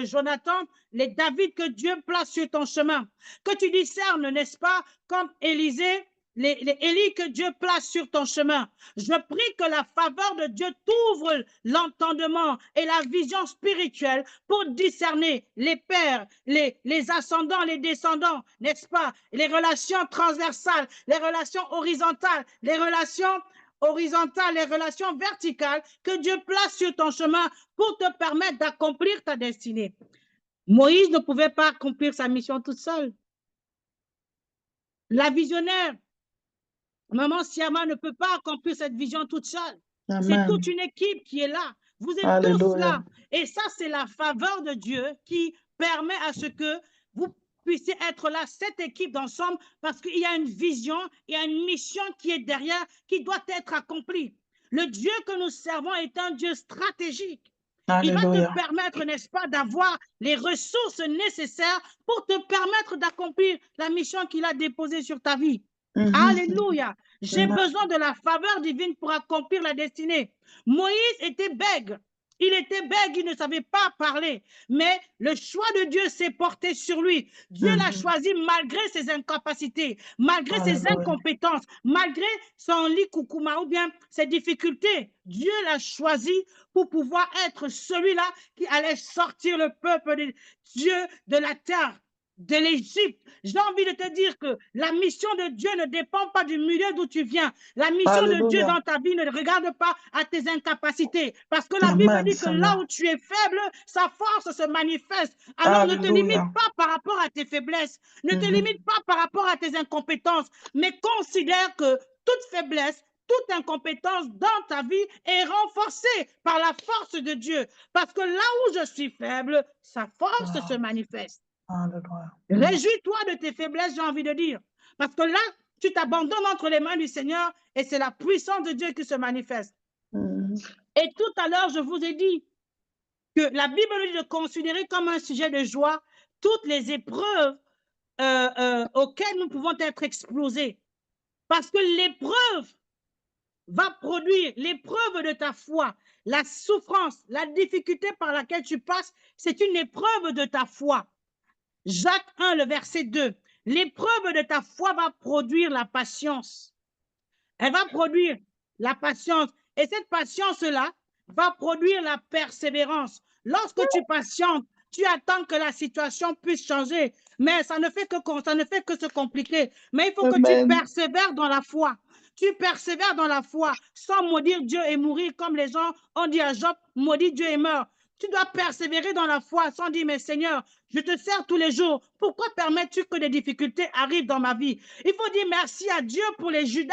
[SPEAKER 1] Jonathan, les David que Dieu place sur ton chemin. Que tu discernes, n'est-ce pas, comme Élisée, les Élie que Dieu place sur ton chemin. Je prie que la faveur de Dieu t'ouvre l'entendement et la vision spirituelle pour discerner les pères, les ascendants, les descendants, n'est-ce pas? Les relations transversales, les relations horizontales, les relations verticales que Dieu place sur ton chemin pour te permettre d'accomplir ta destinée. Moïse ne pouvait pas accomplir sa mission toute seule. La visionnaire, Maman Siama, ne peut pas accomplir cette vision toute seule. C'est toute une équipe qui est là. Vous êtes tous là. Et ça, c'est la faveur de Dieu qui permet à ce que vous puissiez être là, cette équipe d'ensemble, parce qu'il y a une vision, il y a une mission qui est derrière, qui doit être accomplie. Le Dieu que nous servons est un Dieu stratégique. Il va te
[SPEAKER 2] Alléluia.
[SPEAKER 1] permettre, n'est-ce pas, d'avoir les ressources nécessaires pour te permettre d'accomplir la mission qu'il a déposée sur ta vie. Alléluia. J'ai besoin de la faveur divine pour accomplir la destinée. Moïse était bègue. Il était bègue, il ne savait pas parler. Mais le choix de Dieu s'est porté sur lui. Dieu l'a choisi malgré ses incapacités, malgré ses incompétences, malgré son likoukouma ou bien ses difficultés. Dieu l'a choisi pour pouvoir être celui-là qui allait sortir le peuple de Dieu de la terre, de l'Égypte. J'ai envie de te dire que la mission de Dieu ne dépend pas du milieu d'où tu viens. La mission de Dieu dans ta vie ne regarde pas à tes incapacités. Parce que la Bible dit que là où tu es faible, sa force se manifeste. Alors ne te limite pas par rapport à tes faiblesses. Ne te limite pas par rapport à tes incompétences. Mais considère que toute faiblesse, toute incompétence dans ta vie est renforcée par la force de Dieu. Parce que là où je suis faible, sa force se manifeste. Réjouis-toi de tes faiblesses, j'ai envie de dire. Parce que là, tu t'abandonnes entre les mains du Seigneur et c'est la puissance de Dieu qui se manifeste. Et tout à l'heure, je vous ai dit que la Bible nous dit de considérer comme un sujet de joie toutes les épreuves auxquelles nous pouvons être exposés. Parce que l'épreuve va produire, l'épreuve de ta foi, la souffrance, la difficulté par laquelle tu passes, c'est une épreuve de ta foi. Jacques 1, le verset 2. L'épreuve de ta foi va produire la patience. Elle va produire la patience. Et cette patience-là va produire la persévérance. Lorsque tu patientes, tu attends que la situation puisse changer. Mais ça ne fait que se compliquer. Mais il faut que tu persévères dans la foi. Tu persévères dans la foi sans maudire Dieu et mourir comme les gens ont dit à Job, maudit Dieu et meurt. Tu dois persévérer dans la foi sans dire, mais Seigneur, je te sers tous les jours. Pourquoi permets-tu que des difficultés arrivent dans ma vie? Il faut dire merci à Dieu pour les Judas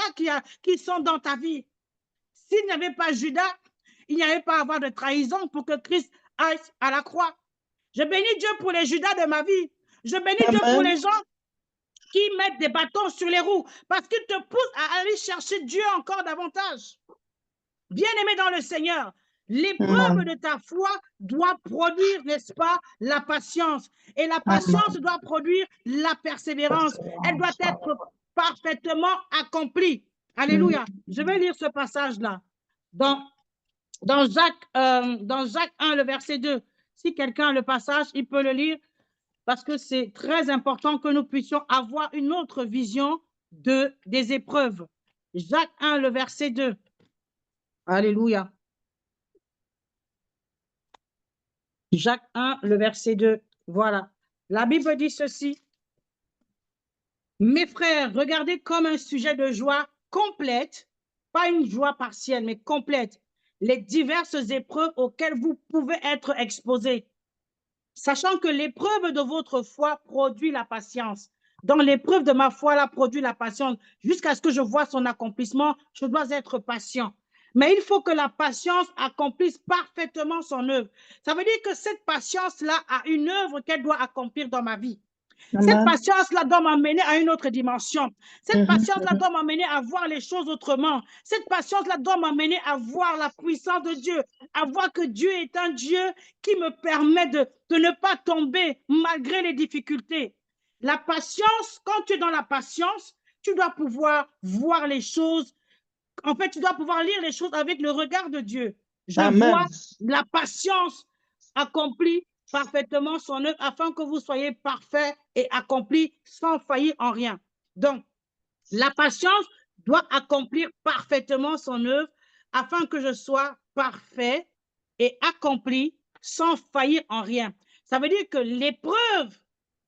[SPEAKER 1] qui sont dans ta vie. S'il n'y avait pas Judas, il n'y avait pas à avoir de trahison pour que Christ aille à la croix. Je bénis Dieu pour les Judas de ma vie. Je bénis Dieu pour les gens qui mettent des bâtons sur les roues parce qu'ils te poussent à aller chercher Dieu encore davantage. Bien-aimé dans le Seigneur, l'épreuve de ta foi doit produire, n'est-ce pas, la patience. Et la patience doit produire la persévérance. Elle doit être parfaitement accomplie. Alléluia. Je vais lire ce passage-là. Dans Jacques 1, le verset 2. Si quelqu'un a le passage, il peut le lire parce que c'est très important que nous puissions avoir une autre vision des épreuves. Jacques 1, le verset 2. Alléluia. Jacques 1, le verset 2. Voilà. La Bible dit ceci. Mes frères, regardez comme un sujet de joie complète, pas une joie partielle, mais complète, les diverses épreuves auxquelles vous pouvez être exposés, sachant que l'épreuve de votre foi produit la patience. Dans l'épreuve de ma foi, là, produit la patience. Jusqu'à ce que je vois son accomplissement, je dois être patient. Mais il faut que la patience accomplisse parfaitement son œuvre. Ça veut dire que cette patience-là a une œuvre qu'elle doit accomplir dans ma vie. Cette patience-là doit m'amener à une autre dimension. Cette patience-là doit m'amener à voir les choses autrement. Cette patience-là doit m'amener à voir la puissance de Dieu, à voir que Dieu est un Dieu qui me permet de ne pas tomber malgré les difficultés. La patience, quand tu es dans la patience, tu dois pouvoir voir les choses. En fait, tu dois pouvoir lire les choses avec le regard de Dieu. Je vois la patience accomplie parfaitement son œuvre afin que vous soyez parfaits et accomplis sans faillir en rien. Donc, la patience doit accomplir parfaitement son œuvre afin que je sois parfait et accompli sans faillir en rien. Ça veut dire que l'épreuve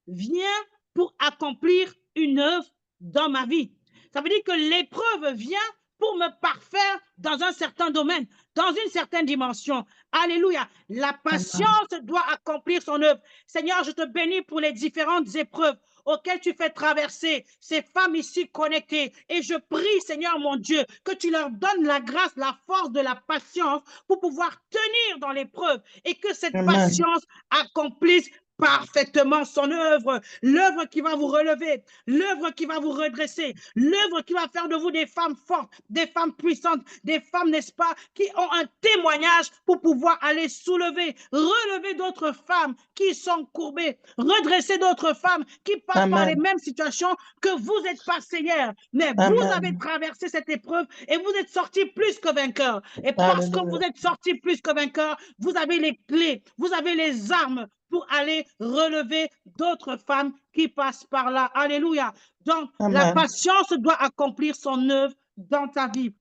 [SPEAKER 1] vient pour accomplir une œuvre dans ma vie. Ça veut dire que l'épreuve vient pour me parfaire dans un certain domaine, dans une certaine dimension. Alléluia. La patience doit accomplir son œuvre. Seigneur, je te bénis pour les différentes épreuves auxquelles tu fais traverser ces femmes ici connectées. Et je prie, Seigneur mon Dieu, que tu leur donnes la grâce, la force de la patience pour pouvoir tenir dans l'épreuve et que cette patience accomplisse parfaitement son œuvre, l'œuvre qui va vous relever, l'œuvre qui va vous redresser, l'œuvre qui va faire de vous des femmes fortes, des femmes puissantes, des femmes, n'est-ce pas, qui ont un témoignage pour pouvoir aller soulever, relever d'autres femmes qui sont courbées, redresser d'autres femmes qui passent par les mêmes situations que vous êtes passées hier. Mais vous avez traversé cette épreuve et vous êtes sortis plus que vainqueurs. Et parce que vous êtes sortis plus que vainqueurs, vous avez les clés, vous avez les armes pour aller relever d'autres femmes qui passent par là. Alléluia. Donc, la patience doit accomplir son œuvre dans ta vie.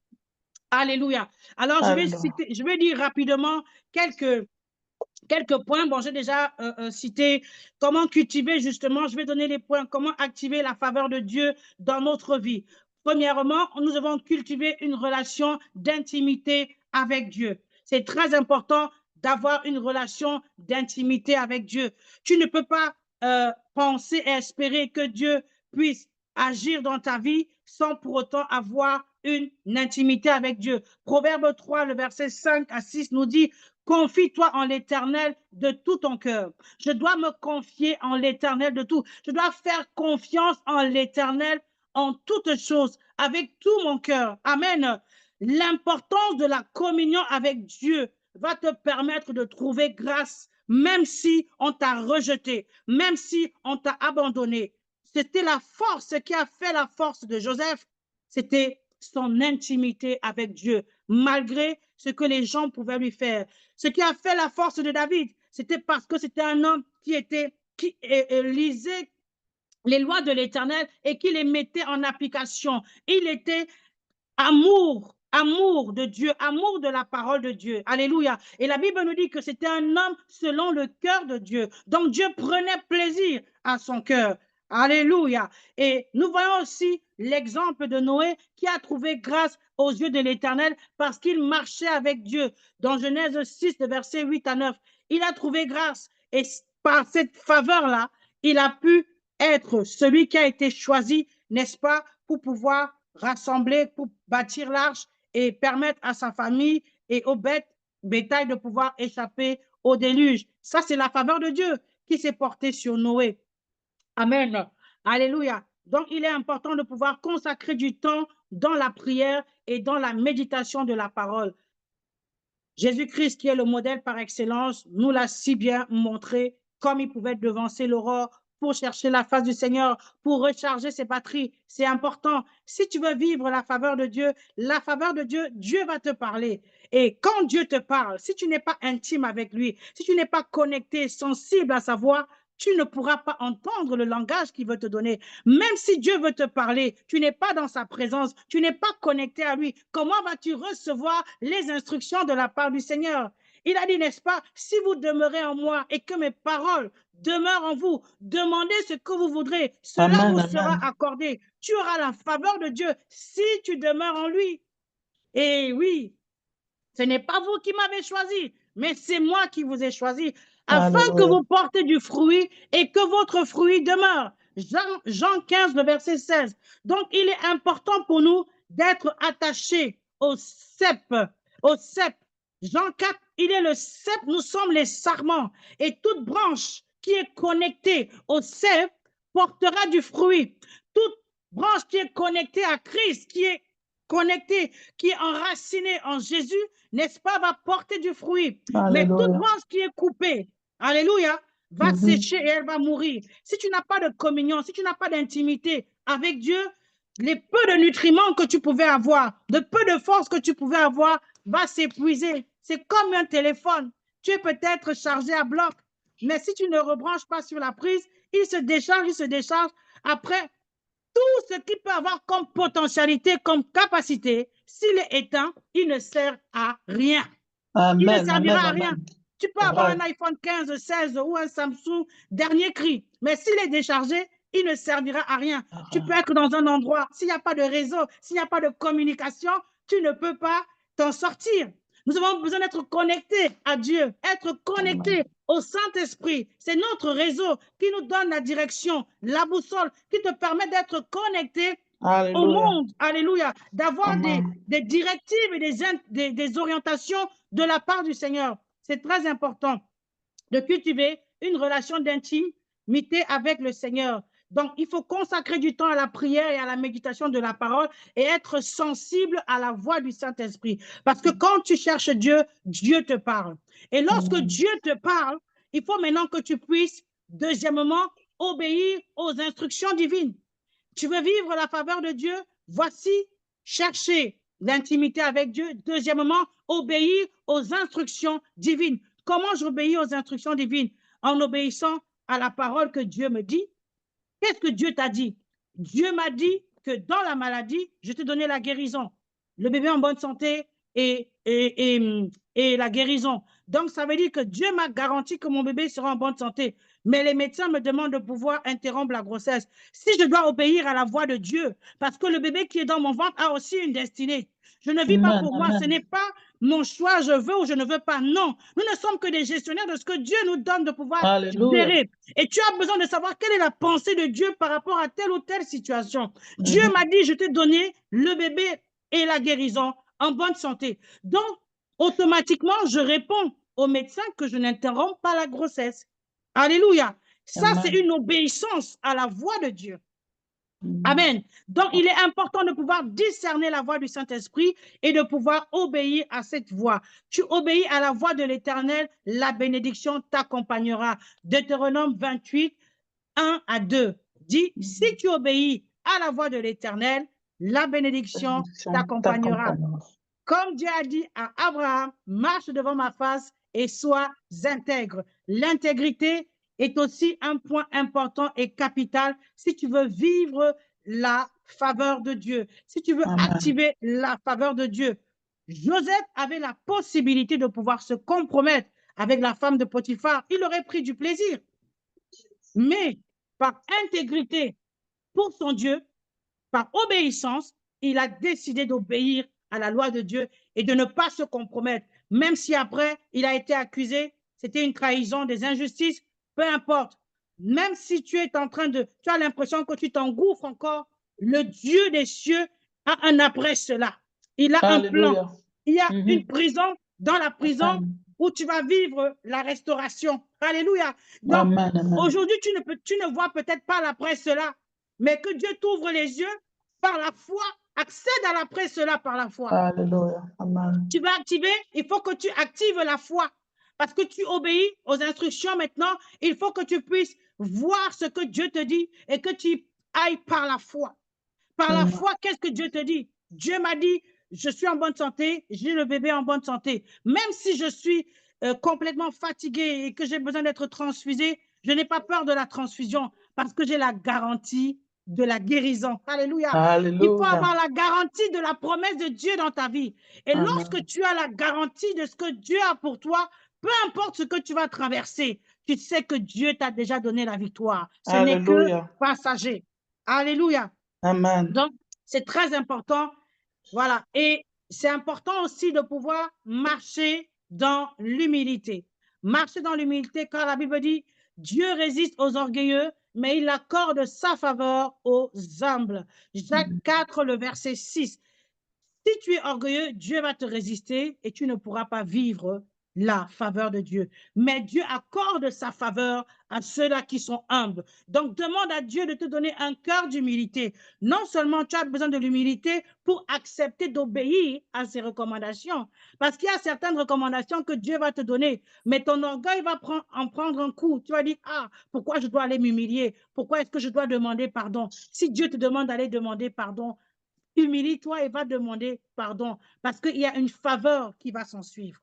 [SPEAKER 1] Alléluia. Alors, je vais dire rapidement quelques points. Bon, j'ai déjà cité comment cultiver justement, je vais donner les points, comment activer la faveur de Dieu dans notre vie. Premièrement, nous devons cultiver une relation d'intimité avec Dieu. C'est très important d'avoir une relation d'intimité avec Dieu. Tu ne peux pas penser et espérer que Dieu puisse agir dans ta vie sans pour autant avoir une intimité avec Dieu. Proverbe 3, le verset 5 à 6 nous dit: confie-toi en l'Éternel de tout ton cœur. Je dois me confier en l'Éternel de tout. Je dois faire confiance en l'Éternel en toutes choses, avec tout mon cœur. Amen. L'importance de la communion avec Dieu va te permettre de trouver grâce, même si on t'a rejeté, même si on t'a abandonné. C'était la force qui a fait la force de Joseph. C'était son intimité avec Dieu, malgré ce que les gens pouvaient lui faire. Ce qui a fait la force de David, c'était parce que c'était un homme qui lisait les lois de l'Éternel et qui les mettait en application. Il était amour de Dieu, amour de la parole de Dieu. Alléluia. Et la Bible nous dit que c'était un homme selon le cœur de Dieu. Donc Dieu prenait plaisir à son cœur. Alléluia. Et nous voyons aussi l'exemple de Noé qui a trouvé grâce aux yeux de l'Éternel parce qu'il marchait avec Dieu. Dans Genèse 6, versets 8 à 9, il a trouvé grâce. Et par cette faveur-là, il a pu être celui qui a été choisi, n'est-ce pas, pour pouvoir rassembler, pour bâtir l'arche et permettre à sa famille et aux bétail de pouvoir échapper au déluge. Ça, c'est la faveur de Dieu qui s'est portée sur Noé. Amen. Alléluia. Donc, il est important de pouvoir consacrer du temps dans la prière et dans la méditation de la parole. Jésus-Christ, qui est le modèle par excellence, nous l'a si bien montré, comme il pouvait devancer l'aurore pour chercher la face du Seigneur, pour recharger ses batteries. C'est important. Si tu veux vivre la faveur de Dieu, Dieu va te parler. Et quand Dieu te parle, si tu n'es pas intime avec lui, si tu n'es pas connecté, sensible à sa voix, tu ne pourras pas entendre le langage qu'il veut te donner. Même si Dieu veut te parler, tu n'es pas dans sa présence, tu n'es pas connecté à lui. Comment vas-tu recevoir les instructions de la part du Seigneur? Il a dit, n'est-ce pas, si vous demeurez en moi et que mes paroles demeurent en vous, demandez ce que vous voudrez, cela vous sera accordé. Tu auras la faveur de Dieu si tu demeures en lui. Et oui, ce n'est pas vous qui m'avez choisi, mais c'est moi qui vous ai choisi, afin que vous portez du fruit et que votre fruit demeure. Jean 15, le verset 16. Donc, il est important pour nous d'être attachés au cep. Jean 4, il est le cep, nous sommes les sarments. Et toute branche qui est connectée au cep portera du fruit. Toute branche qui est connectée à Christ, qui est connectée, qui est enracinée en Jésus, n'est-ce pas, va porter du fruit. Alléluia. Mais toute branche qui est coupée, alléluia, va sécher et elle va mourir. Si tu n'as pas de communion, si tu n'as pas d'intimité avec Dieu, les peu de nutriments que tu pouvais avoir, de peu de force que tu pouvais avoir, va s'épuiser. C'est comme un téléphone. Tu es peut-être chargé à bloc, mais si tu ne rebranches pas sur la prise, il se décharge. Après, tout ce qu'il peut avoir comme potentialité, comme capacité, s'il est éteint, il ne sert à rien. Il ne servira à rien. Tu peux avoir un iPhone 15, 16 ou un Samsung dernier cri, mais s'il est déchargé, il ne servira à rien. Tu peux être dans un endroit, s'il n'y a pas de réseau, s'il n'y a pas de communication, tu ne peux pas t'en sortir. Nous avons besoin d'être connectés à Dieu, être connectés au Saint-Esprit. C'est notre réseau qui nous donne la direction, la boussole, qui te permet d'être connecté au monde. Alléluia. D'avoir des directives et des orientations de la part du Seigneur. C'est très important de cultiver une relation d'intimité avec le Seigneur. Donc, il faut consacrer du temps à la prière et à la méditation de la parole et être sensible à la voix du Saint-Esprit. Parce que quand tu cherches Dieu, Dieu te parle. Et lorsque Dieu te parle, il faut maintenant que tu puisses, deuxièmement, obéir aux instructions divines. Tu veux vivre la faveur de Dieu? Voici, chercher l'intimité avec Dieu. Deuxièmement, obéir aux instructions divines. Comment j'obéis aux instructions divines? En obéissant à la parole que Dieu me dit. Qu'est-ce que Dieu t'a dit? Dieu m'a dit que dans la maladie, je te donnais la guérison. Le bébé en bonne santé et la guérison. Donc, ça veut dire que Dieu m'a garanti que mon bébé sera en bonne santé. Mais les médecins me demandent de pouvoir interrompre la grossesse. Si je dois obéir à la voix de Dieu, parce que le bébé qui est dans mon ventre a aussi une destinée. Je ne vis pas pour moi. Ce n'est pas mon choix, je veux ou je ne veux pas. Non, nous ne sommes que des gestionnaires de ce que Dieu nous donne de pouvoir gérer. Et tu as besoin de savoir quelle est la pensée de Dieu par rapport à telle ou telle situation. Dieu m'a dit, je t'ai donné le bébé et la guérison en bonne santé. Donc, automatiquement, je réponds au médecin que je n'interromps pas la grossesse. Alléluia. Ça, c'est une obéissance à la voix de Dieu. Amen. Donc, il est important de pouvoir discerner la voix du Saint-Esprit et de pouvoir obéir à cette voix. Tu obéis à la voix de l'Éternel, la bénédiction t'accompagnera. Deutéronome 28, 1 à 2 dit, si tu obéis à la voix de l'Éternel, la bénédiction t'accompagnera. Comme Dieu a dit à Abraham, marche devant ma face et sois intègre. L'intégrité est aussi un point important et capital si tu veux vivre la faveur de Dieu, si tu veux activer la faveur de Dieu. Joseph avait la possibilité de pouvoir se compromettre avec la femme de Potiphar. Il aurait pris du plaisir. Mais par intégrité pour son Dieu, par obéissance, il a décidé d'obéir à la loi de Dieu et de ne pas se compromettre. Même si après, il a été accusé, c'était une trahison, des injustices, peu importe. Même si tu es en train de, tu as l'impression que tu t'engouffres encore, le Dieu des cieux a un après cela. Il a un plan. Il y a une prison, dans la prison où tu vas vivre la restauration. Alléluia. Donc, aujourd'hui, tu ne vois peut-être pas l'après cela, mais que Dieu t'ouvre les yeux par la foi, accède à l'après cela par la foi.
[SPEAKER 2] Alléluia. Amen.
[SPEAKER 1] Tu vas activer, il faut que tu actives la foi. Parce que tu obéis aux instructions maintenant, il faut que tu puisses voir ce que Dieu te dit et que tu ailles par la foi. Par la foi, qu'est-ce que Dieu te dit? Dieu m'a dit, je suis en bonne santé, j'ai le bébé en bonne santé. Même si je suis complètement fatiguée et que j'ai besoin d'être transfusée, je n'ai pas peur de la transfusion parce que j'ai la garantie de la guérison. Alléluia.
[SPEAKER 2] Alléluia.
[SPEAKER 1] Il faut avoir la garantie de la promesse de Dieu dans ta vie. Et lorsque tu as la garantie de ce que Dieu a pour toi, peu importe ce que tu vas traverser, tu sais que Dieu t'a déjà donné la victoire. Ce n'est que passager. Alléluia.
[SPEAKER 2] Amen.
[SPEAKER 1] Donc, c'est très important. Voilà. Et c'est important aussi de pouvoir marcher dans l'humilité. Marcher dans l'humilité, car la Bible dit, Dieu résiste aux orgueilleux, mais il accorde sa faveur aux humbles. Jacques 4, le verset 6. Si tu es orgueilleux, Dieu va te résister et tu ne pourras pas vivre la faveur de Dieu. Mais Dieu accorde sa faveur à ceux-là qui sont humbles. Donc, demande à Dieu de te donner un cœur d'humilité. Non seulement tu as besoin de l'humilité pour accepter d'obéir à ses recommandations, parce qu'il y a certaines recommandations que Dieu va te donner, mais ton orgueil va en prendre un coup. Tu vas dire, ah, pourquoi je dois aller m'humilier? Pourquoi est-ce que je dois demander pardon? Si Dieu te demande d'aller demander pardon, humilie-toi et va demander pardon, parce qu'il y a une faveur qui va s'en suivre.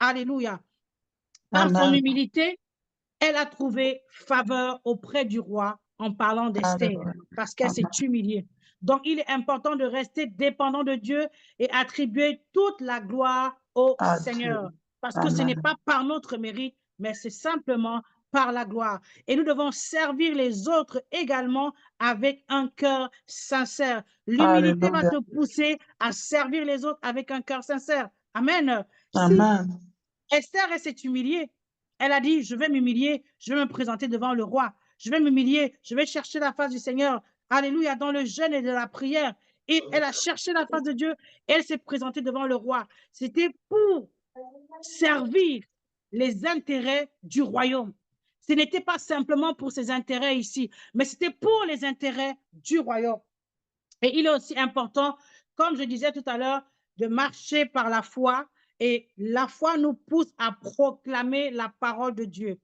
[SPEAKER 1] Alléluia. Par son humilité, elle a trouvé faveur auprès du roi en parlant d'Esther, parce qu'elle s'est humiliée. Donc, il est important de rester dépendant de Dieu et attribuer toute la gloire au Seigneur, parce que ce n'est pas par notre mérite, mais c'est simplement par la gloire. Et nous devons servir les autres également avec un cœur sincère. L'humilité va te pousser à servir les autres avec un cœur sincère. Amen.
[SPEAKER 2] Amen.
[SPEAKER 1] Si Esther, elle s'est humiliée. Elle a dit, je vais m'humilier, je vais me présenter devant le roi. Je vais m'humilier, je vais chercher la face du Seigneur. Alléluia, dans le jeûne et de la prière. Et elle a cherché la face de Dieu. Et elle s'est présentée devant le roi. C'était pour servir les intérêts du royaume. Ce n'était pas simplement pour ses intérêts ici, mais c'était pour les intérêts du royaume. Et il est aussi important, comme je disais tout à l'heure, de marcher par la foi. Et la foi nous pousse à proclamer la parole de Dieu.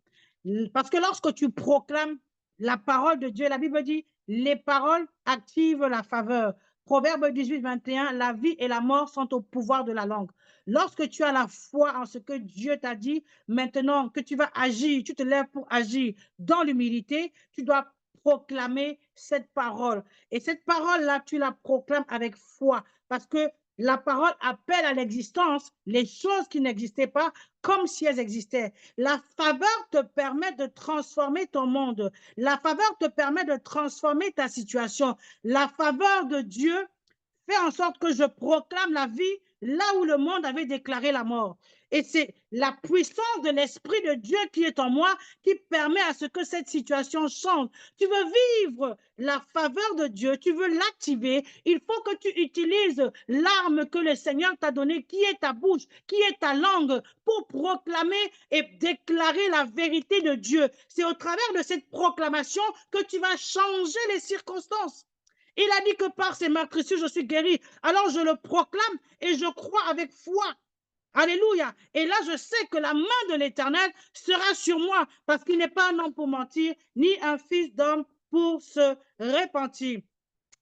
[SPEAKER 1] Parce que lorsque tu proclames la parole de Dieu, la Bible dit, les paroles activent la faveur. Proverbe 18, 21, la vie et la mort sont au pouvoir de la langue. Lorsque tu as la foi en ce que Dieu t'a dit, maintenant que tu vas agir, tu te lèves pour agir dans l'humilité, tu dois proclamer cette parole. Et cette parole-là, tu la proclames avec foi parce que la parole appelle à l'existence les choses qui n'existaient pas comme si elles existaient. La faveur te permet de transformer ton monde. La faveur te permet de transformer ta situation. La faveur de Dieu fait en sorte que je proclame la vie là où le monde avait déclaré la mort. Et c'est la puissance de l'Esprit de Dieu qui est en moi qui permet à ce que cette situation change. Tu veux vivre la faveur de Dieu, tu veux l'activer, il faut que tu utilises l'arme que le Seigneur t'a donnée, qui est ta bouche, qui est ta langue, pour proclamer et déclarer la vérité de Dieu. C'est au travers de cette proclamation que tu vas changer les circonstances. Il a dit que par ses meurtrissures, je suis guéri. Alors je le proclame et je crois avec foi. Alléluia. Et là, je sais que la main de l'Éternel sera sur moi parce qu'il n'est pas un homme pour mentir, ni un fils d'homme pour se repentir.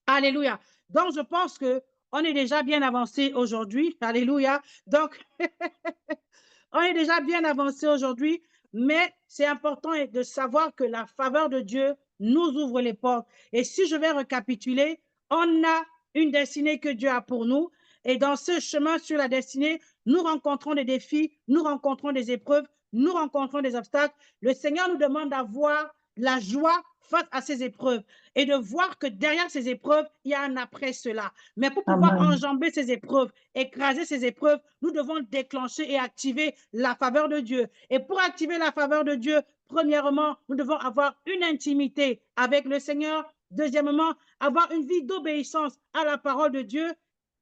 [SPEAKER 1] Alléluia. Donc, je pense que on est déjà bien avancé aujourd'hui. Alléluia. Donc, on est déjà bien avancé aujourd'hui, mais c'est important de savoir que la faveur de Dieu nous ouvre les portes. Et si je vais récapituler, on a une destinée que Dieu a pour nous. Et dans ce chemin sur la destinée, nous rencontrons des défis, nous rencontrons des épreuves, nous rencontrons des obstacles. Le Seigneur nous demande d'avoir la joie face à ces épreuves et de voir que derrière ces épreuves, il y a un après cela. Mais pour pouvoir
[SPEAKER 2] Amen.
[SPEAKER 1] enjamber ces épreuves, écraser ces épreuves, nous devons déclencher et activer la faveur de Dieu. Et pour activer la faveur de Dieu, premièrement, nous devons avoir une intimité avec le Seigneur. Deuxièmement, avoir une vie d'obéissance à la parole de Dieu,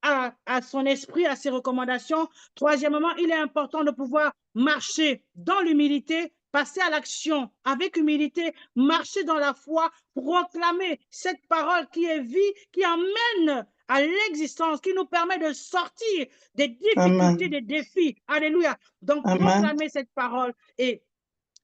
[SPEAKER 1] à son esprit, à ses recommandations. Troisièmement, il est important de pouvoir marcher dans l'humilité, passer à l'action avec humilité, marcher dans la foi, proclamer cette parole qui est vie, qui emmène à l'existence, qui nous permet de sortir des difficultés,
[SPEAKER 2] Amen.
[SPEAKER 1] des défis. Alléluia. Donc,
[SPEAKER 2] Amen.
[SPEAKER 1] proclamer cette parole. Et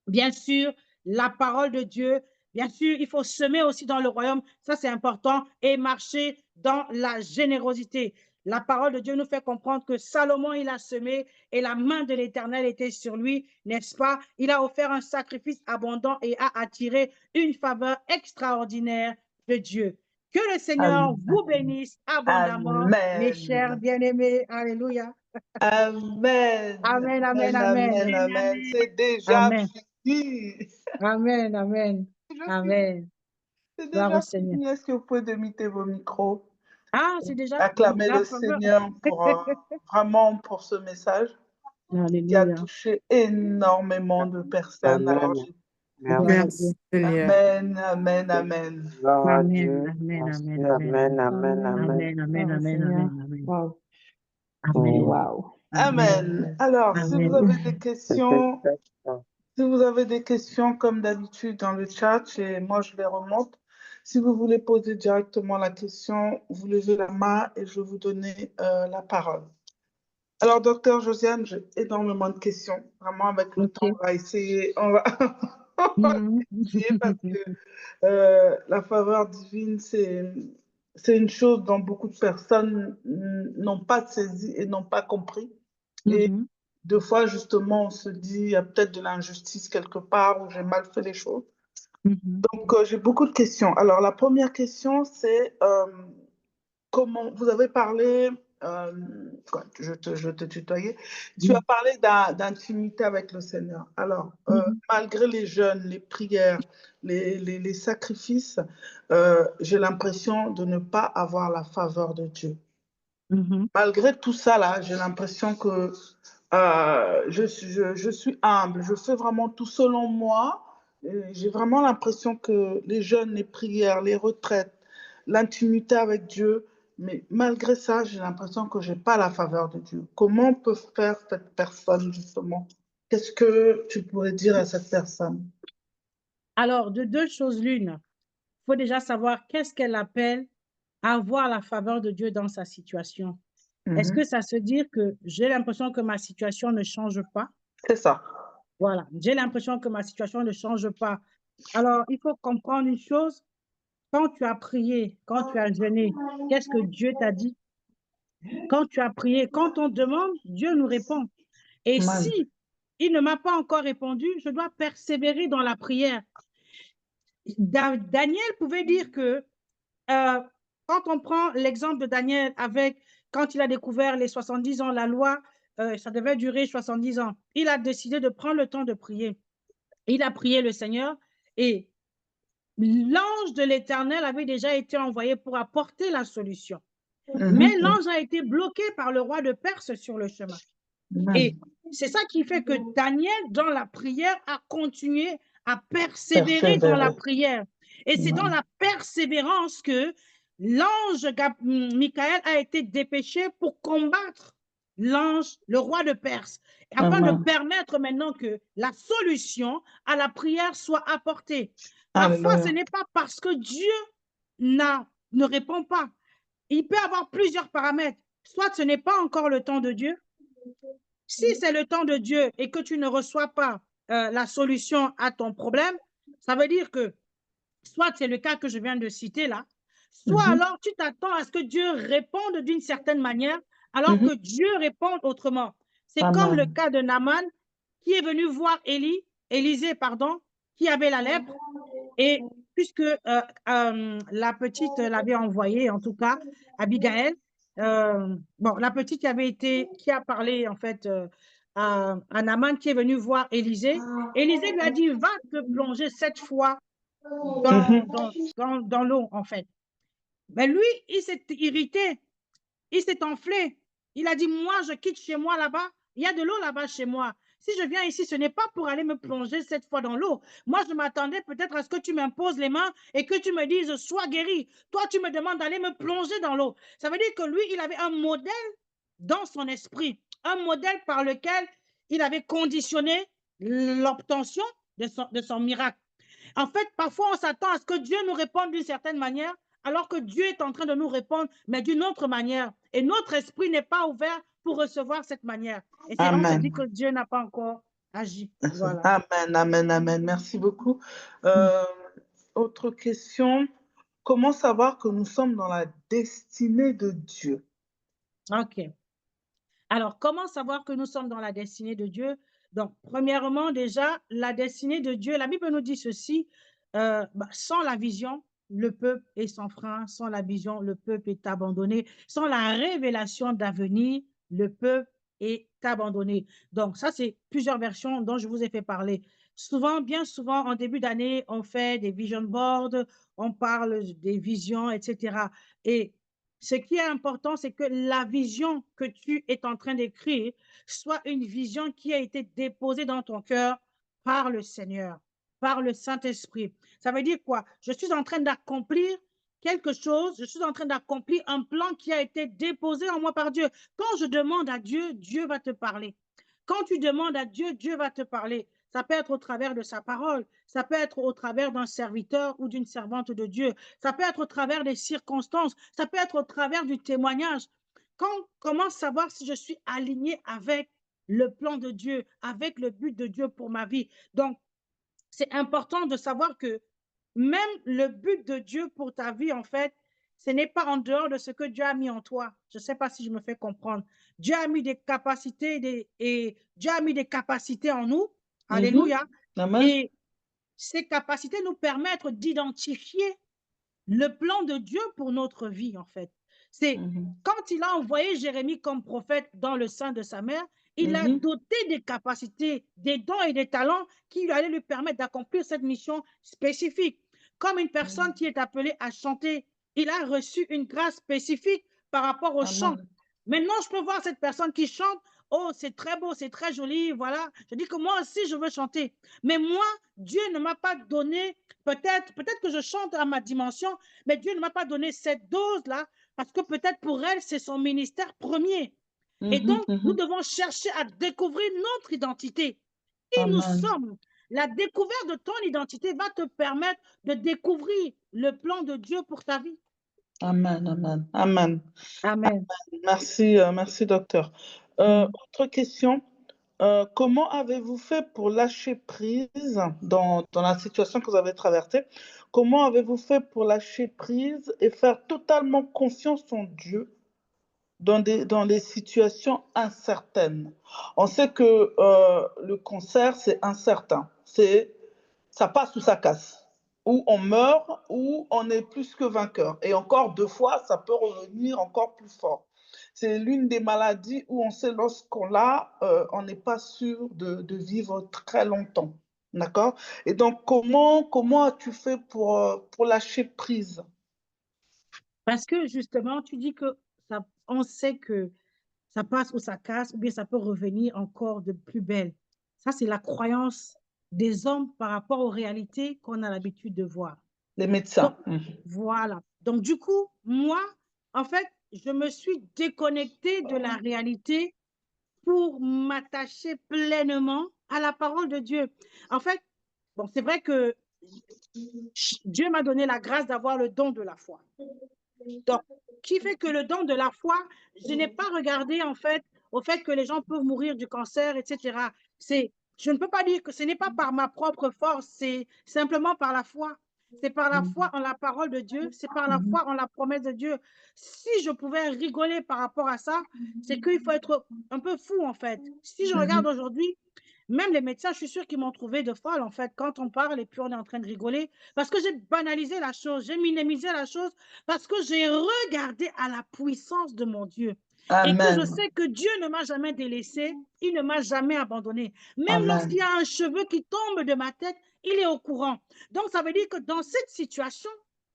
[SPEAKER 1] bien sûr, la parole de Dieu, bien sûr, il faut semer aussi dans le royaume, ça c'est important, et marcher dans la générosité. La parole de Dieu nous fait comprendre que Salomon, il a semé et la main de l'Éternel était sur lui, n'est-ce pas? Il a offert un sacrifice abondant et a attiré une faveur extraordinaire de Dieu. Que le Seigneur vous
[SPEAKER 2] Amen.
[SPEAKER 1] bénisse abondamment, mes chers
[SPEAKER 2] Amen.
[SPEAKER 1] bien-aimés. Alléluia.
[SPEAKER 2] Amen.
[SPEAKER 1] Amen, amen,
[SPEAKER 2] Amen.
[SPEAKER 1] amen.
[SPEAKER 2] Amen. Amen. C'est déjà
[SPEAKER 1] Amen.
[SPEAKER 2] fini.
[SPEAKER 1] Amen, amen,
[SPEAKER 2] C'est déjà fini.
[SPEAKER 1] amen.
[SPEAKER 2] C'est
[SPEAKER 1] Gloire au
[SPEAKER 2] déjà
[SPEAKER 1] Seigneur.
[SPEAKER 2] fini. Est-ce que vous pouvez démuter vos micros?
[SPEAKER 1] Ah, c'est déjà
[SPEAKER 2] Acclamer
[SPEAKER 1] la
[SPEAKER 2] le
[SPEAKER 1] faveur.
[SPEAKER 2] Seigneur pour vraiment pour ce message qui a
[SPEAKER 1] Alléluia.
[SPEAKER 2] touché énormément de personnes. Alors,
[SPEAKER 3] Amen.
[SPEAKER 1] Gloire à
[SPEAKER 3] Merci.
[SPEAKER 1] Dieu.
[SPEAKER 4] Merci Seigneur.
[SPEAKER 2] amen, amen, amen.
[SPEAKER 3] Gloire à
[SPEAKER 1] Amen,
[SPEAKER 3] Dieu.
[SPEAKER 1] amen,
[SPEAKER 3] Merci.
[SPEAKER 1] amen, amen.
[SPEAKER 3] Amen. Amen. Amen.
[SPEAKER 1] Amen, amen,
[SPEAKER 4] Gloire au
[SPEAKER 1] amen,
[SPEAKER 4] Seigneur.
[SPEAKER 1] amen, amen.
[SPEAKER 4] Wow.
[SPEAKER 1] Amen,
[SPEAKER 4] Wow.
[SPEAKER 1] amen,
[SPEAKER 2] Amen. Alors, si vous
[SPEAKER 1] amen.
[SPEAKER 2] avez des questions, si vous avez des questions comme d'habitude dans le chat, et moi je les remonte. Si vous voulez poser directement la question, vous levez la main et je vais vous donner la parole. Alors, docteur Josiane, j'ai énormément de questions. Vraiment, avec le temps,
[SPEAKER 1] Ok.
[SPEAKER 2] on va essayer, on va, on va
[SPEAKER 1] Mhm.
[SPEAKER 2] essayer parce que la faveur divine, c'est une chose dont beaucoup de personnes n'ont pas saisi et n'ont pas compris. Et
[SPEAKER 1] Mhm.
[SPEAKER 2] deux fois, justement, on se dit, il y a peut-être de l'injustice quelque part où j'ai mal fait les choses.
[SPEAKER 1] Mhm.
[SPEAKER 2] Donc, j'ai beaucoup de questions. Alors, la première question, c'est comment vous avez parlé, je te tutoyais, tu as
[SPEAKER 1] Mhm.
[SPEAKER 2] parlé d'intimité avec le Seigneur. Alors,
[SPEAKER 1] Mhm.
[SPEAKER 2] malgré les jeûnes, les prières, les sacrifices, j'ai l'impression de ne pas avoir la faveur de Dieu.
[SPEAKER 1] Mhm.
[SPEAKER 2] Malgré tout ça, là, j'ai l'impression que je suis humble, je fais vraiment tout selon moi. J'ai vraiment l'impression que les jeûnes, les prières, les retraites, l'intimité avec Dieu, mais malgré ça, j'ai l'impression que je n'ai pas la faveur de Dieu. Comment peut faire cette personne, justement? Qu'est-ce que tu pourrais dire à cette personne?
[SPEAKER 1] Alors, de deux choses l'une, il faut déjà savoir qu'est-ce qu'elle appelle avoir la faveur de Dieu dans sa situation. Est-ce que ça se dire que j'ai l'impression que ma situation ne change pas?
[SPEAKER 2] C'est ça.
[SPEAKER 1] Voilà, j'ai l'impression que ma situation ne change pas. Alors, il faut comprendre une chose, quand tu as prié, quand tu as jeûné, qu'est-ce que Dieu t'a dit? Quand tu as prié, quand on demande, Dieu nous répond. Et
[SPEAKER 2] Amen.
[SPEAKER 1] si il ne m'a pas encore répondu, je dois persévérer dans la prière. Daniel pouvait dire que, quand on prend l'exemple de Daniel avec, quand il a découvert les 70 ans, la loi, ça devait durer 70 ans. Il a décidé de prendre le temps de prier. Il a prié le Seigneur et l'ange de l'Éternel avait déjà été envoyé pour apporter la solution. Mais l'ange a été bloqué par le roi de Perse sur le chemin. Et c'est ça qui fait que Daniel, dans la prière, a continué à persévérer dans la prière. Et c'est dans la persévérance que l'ange Michael a été dépêché pour combattre l'ange, le roi de Perse, afin de permettre maintenant que la solution à la prière soit apportée. Parfois, ce n'est pas parce que Dieu ne répond pas. Il peut avoir plusieurs paramètres. Soit ce n'est pas encore le temps de Dieu. Si c'est le temps de Dieu et que tu ne reçois pas la solution à ton problème, ça veut dire que soit c'est le cas que je viens de citer là, soit alors tu t'attends à ce que Dieu réponde d'une certaine manière, alors que Dieu réponde autrement. C'est comme le cas de Naaman qui est venu voir Élisée, pardon, qui avait la lèpre. Et puisque la petite l'avait envoyé, en tout cas, Abigail, bon, la petite qui a parlé en fait à Naaman qui est venu voir Élisée. Élisée lui a dit, va te plonger 7 fois dans l'eau, en fait. Mais lui, il s'est irrité, il s'est enflé. Il a dit, moi, je quitte chez moi là-bas. Il y a de l'eau là-bas chez moi. Si je viens ici, ce n'est pas pour aller me plonger 7 fois dans l'eau. Moi, je m'attendais peut-être à ce que tu m'imposes les mains et que tu me dises, sois guéri. Toi, tu me demandes d'aller me plonger dans l'eau. Ça veut dire que lui, il avait un modèle dans son esprit, un modèle par lequel il avait conditionné l'obtention de son miracle. En fait, parfois, on s'attend à ce que Dieu nous réponde d'une certaine manière, alors que Dieu est en train de nous répondre, mais d'une autre manière. Et notre esprit n'est pas ouvert pour recevoir cette manière. Et c'est là où on se dit que Dieu n'a pas encore agi. Voilà.
[SPEAKER 2] Amen, amen, amen. Merci beaucoup. Autre question. Comment savoir que nous sommes dans la destinée de Dieu?
[SPEAKER 1] OK. Alors, comment savoir que nous sommes dans la destinée de Dieu? Donc, premièrement, déjà, la destinée de Dieu, la Bible nous dit ceci, sans la vision, le peuple est sans frein, sans la vision, le peuple est abandonné, sans la révélation d'avenir, le peuple est abandonné. Donc, ça, c'est plusieurs versions dont je vous ai fait parler. Souvent, bien souvent, en début d'année, on fait des vision boards, on parle des visions, etc. Et ce qui est important, c'est que la vision que tu es en train d'écrire soit une vision qui a été déposée dans ton cœur par le Seigneur, par le Saint-Esprit. Ça veut dire quoi? Je suis en train d'accomplir quelque chose, je suis en train d'accomplir un plan qui a été déposé en moi par Dieu. Quand je demande à Dieu, Dieu va te parler. Quand tu demandes à Dieu, Dieu va te parler. Ça peut être au travers de sa parole, ça peut être au travers d'un serviteur ou d'une servante de Dieu, ça peut être au travers des circonstances, ça peut être au travers du témoignage. Comment savoir si je suis aligné avec le plan de Dieu, avec le but de Dieu pour ma vie? Donc, c'est important de savoir que même le but de Dieu pour ta vie, en fait, ce n'est pas en dehors de ce que Dieu a mis en toi. Je ne sais pas si je me fais comprendre. Dieu a mis des capacités et Dieu a mis des capacités en nous. Alléluia.
[SPEAKER 2] Amen.
[SPEAKER 1] Et ces capacités nous permettent d'identifier le plan de Dieu pour notre vie, en fait. C'est quand il a envoyé Jérémie comme prophète dans le sein de sa mère, il l'a doté des capacités, des dons et des talents qui allaient lui permettre d'accomplir cette mission spécifique. Comme une personne qui est appelée à chanter, il a reçu une grâce spécifique par rapport au chant. Maintenant, je peux voir cette personne qui chante, oh, c'est très beau, c'est très joli, voilà. Je dis que moi aussi, je veux chanter. Mais moi, Dieu ne m'a pas donné, peut-être que je chante à ma dimension, mais Dieu ne m'a pas donné cette dose-là, parce que peut-être pour elle, c'est son ministère premier. Et donc, nous devons chercher à découvrir notre identité, qui nous sommes, la découverte de ton identité va te permettre de découvrir le plan de Dieu pour ta vie.
[SPEAKER 2] Amen, amen, amen.
[SPEAKER 1] Amen.
[SPEAKER 2] Merci, merci, docteur. Autre question. Comment avez-vous fait pour lâcher prise dans la situation que vous avez traversée? Comment avez-vous fait pour lâcher prise et faire totalement confiance en Dieu dans des situations incertaines? On sait que le cancer, c'est incertain. Ça passe ou ça casse. Ou on meurt, ou on est plus que vainqueur. Et encore deux fois, ça peut revenir encore plus fort. C'est l'une des maladies où on sait lorsqu'on l'a, on n'est pas sûr de vivre très longtemps. D'accord? Et donc, comment as-tu fait pour lâcher prise?
[SPEAKER 1] Parce que justement, tu dis que on sait que ça passe ou ça casse, ou bien ça peut revenir encore de plus belle. Ça, c'est la croyance des hommes par rapport aux réalités qu'on a l'habitude de voir.
[SPEAKER 2] Les
[SPEAKER 1] Donc,
[SPEAKER 2] médecins.
[SPEAKER 1] voilà. Donc, du coup, moi, en fait, je me suis déconnectée de la réalité pour m'attacher pleinement à la parole de Dieu. En fait, bon, c'est vrai que Dieu m'a donné la grâce d'avoir le don de la foi. Donc, qui fait que le don de la foi, je n'ai pas regardé en fait au fait que les gens peuvent mourir du cancer, etc. Je ne peux pas dire que ce n'est pas par ma propre force, c'est simplement par la foi. C'est par la foi en la parole de Dieu, c'est par la foi en la promesse de Dieu. Si je pouvais rigoler par rapport à ça, c'est qu'il faut être un peu fou en fait. Si je regarde aujourd'hui, même les médecins, je suis sûre qu'ils m'ont trouvé de folle en fait quand on parle et puis on est en train de rigoler parce que j'ai banalisé la chose, j'ai minimisé la chose parce que j'ai regardé à la puissance de mon Dieu et que je
[SPEAKER 2] Amen.
[SPEAKER 1] sais que Dieu ne m'a jamais délaissé, il ne m'a jamais abandonné. Même lorsqu'il y
[SPEAKER 2] Amen.
[SPEAKER 1] a un cheveu qui tombe de ma tête, il est au courant. Donc, ça veut dire que dans cette situation,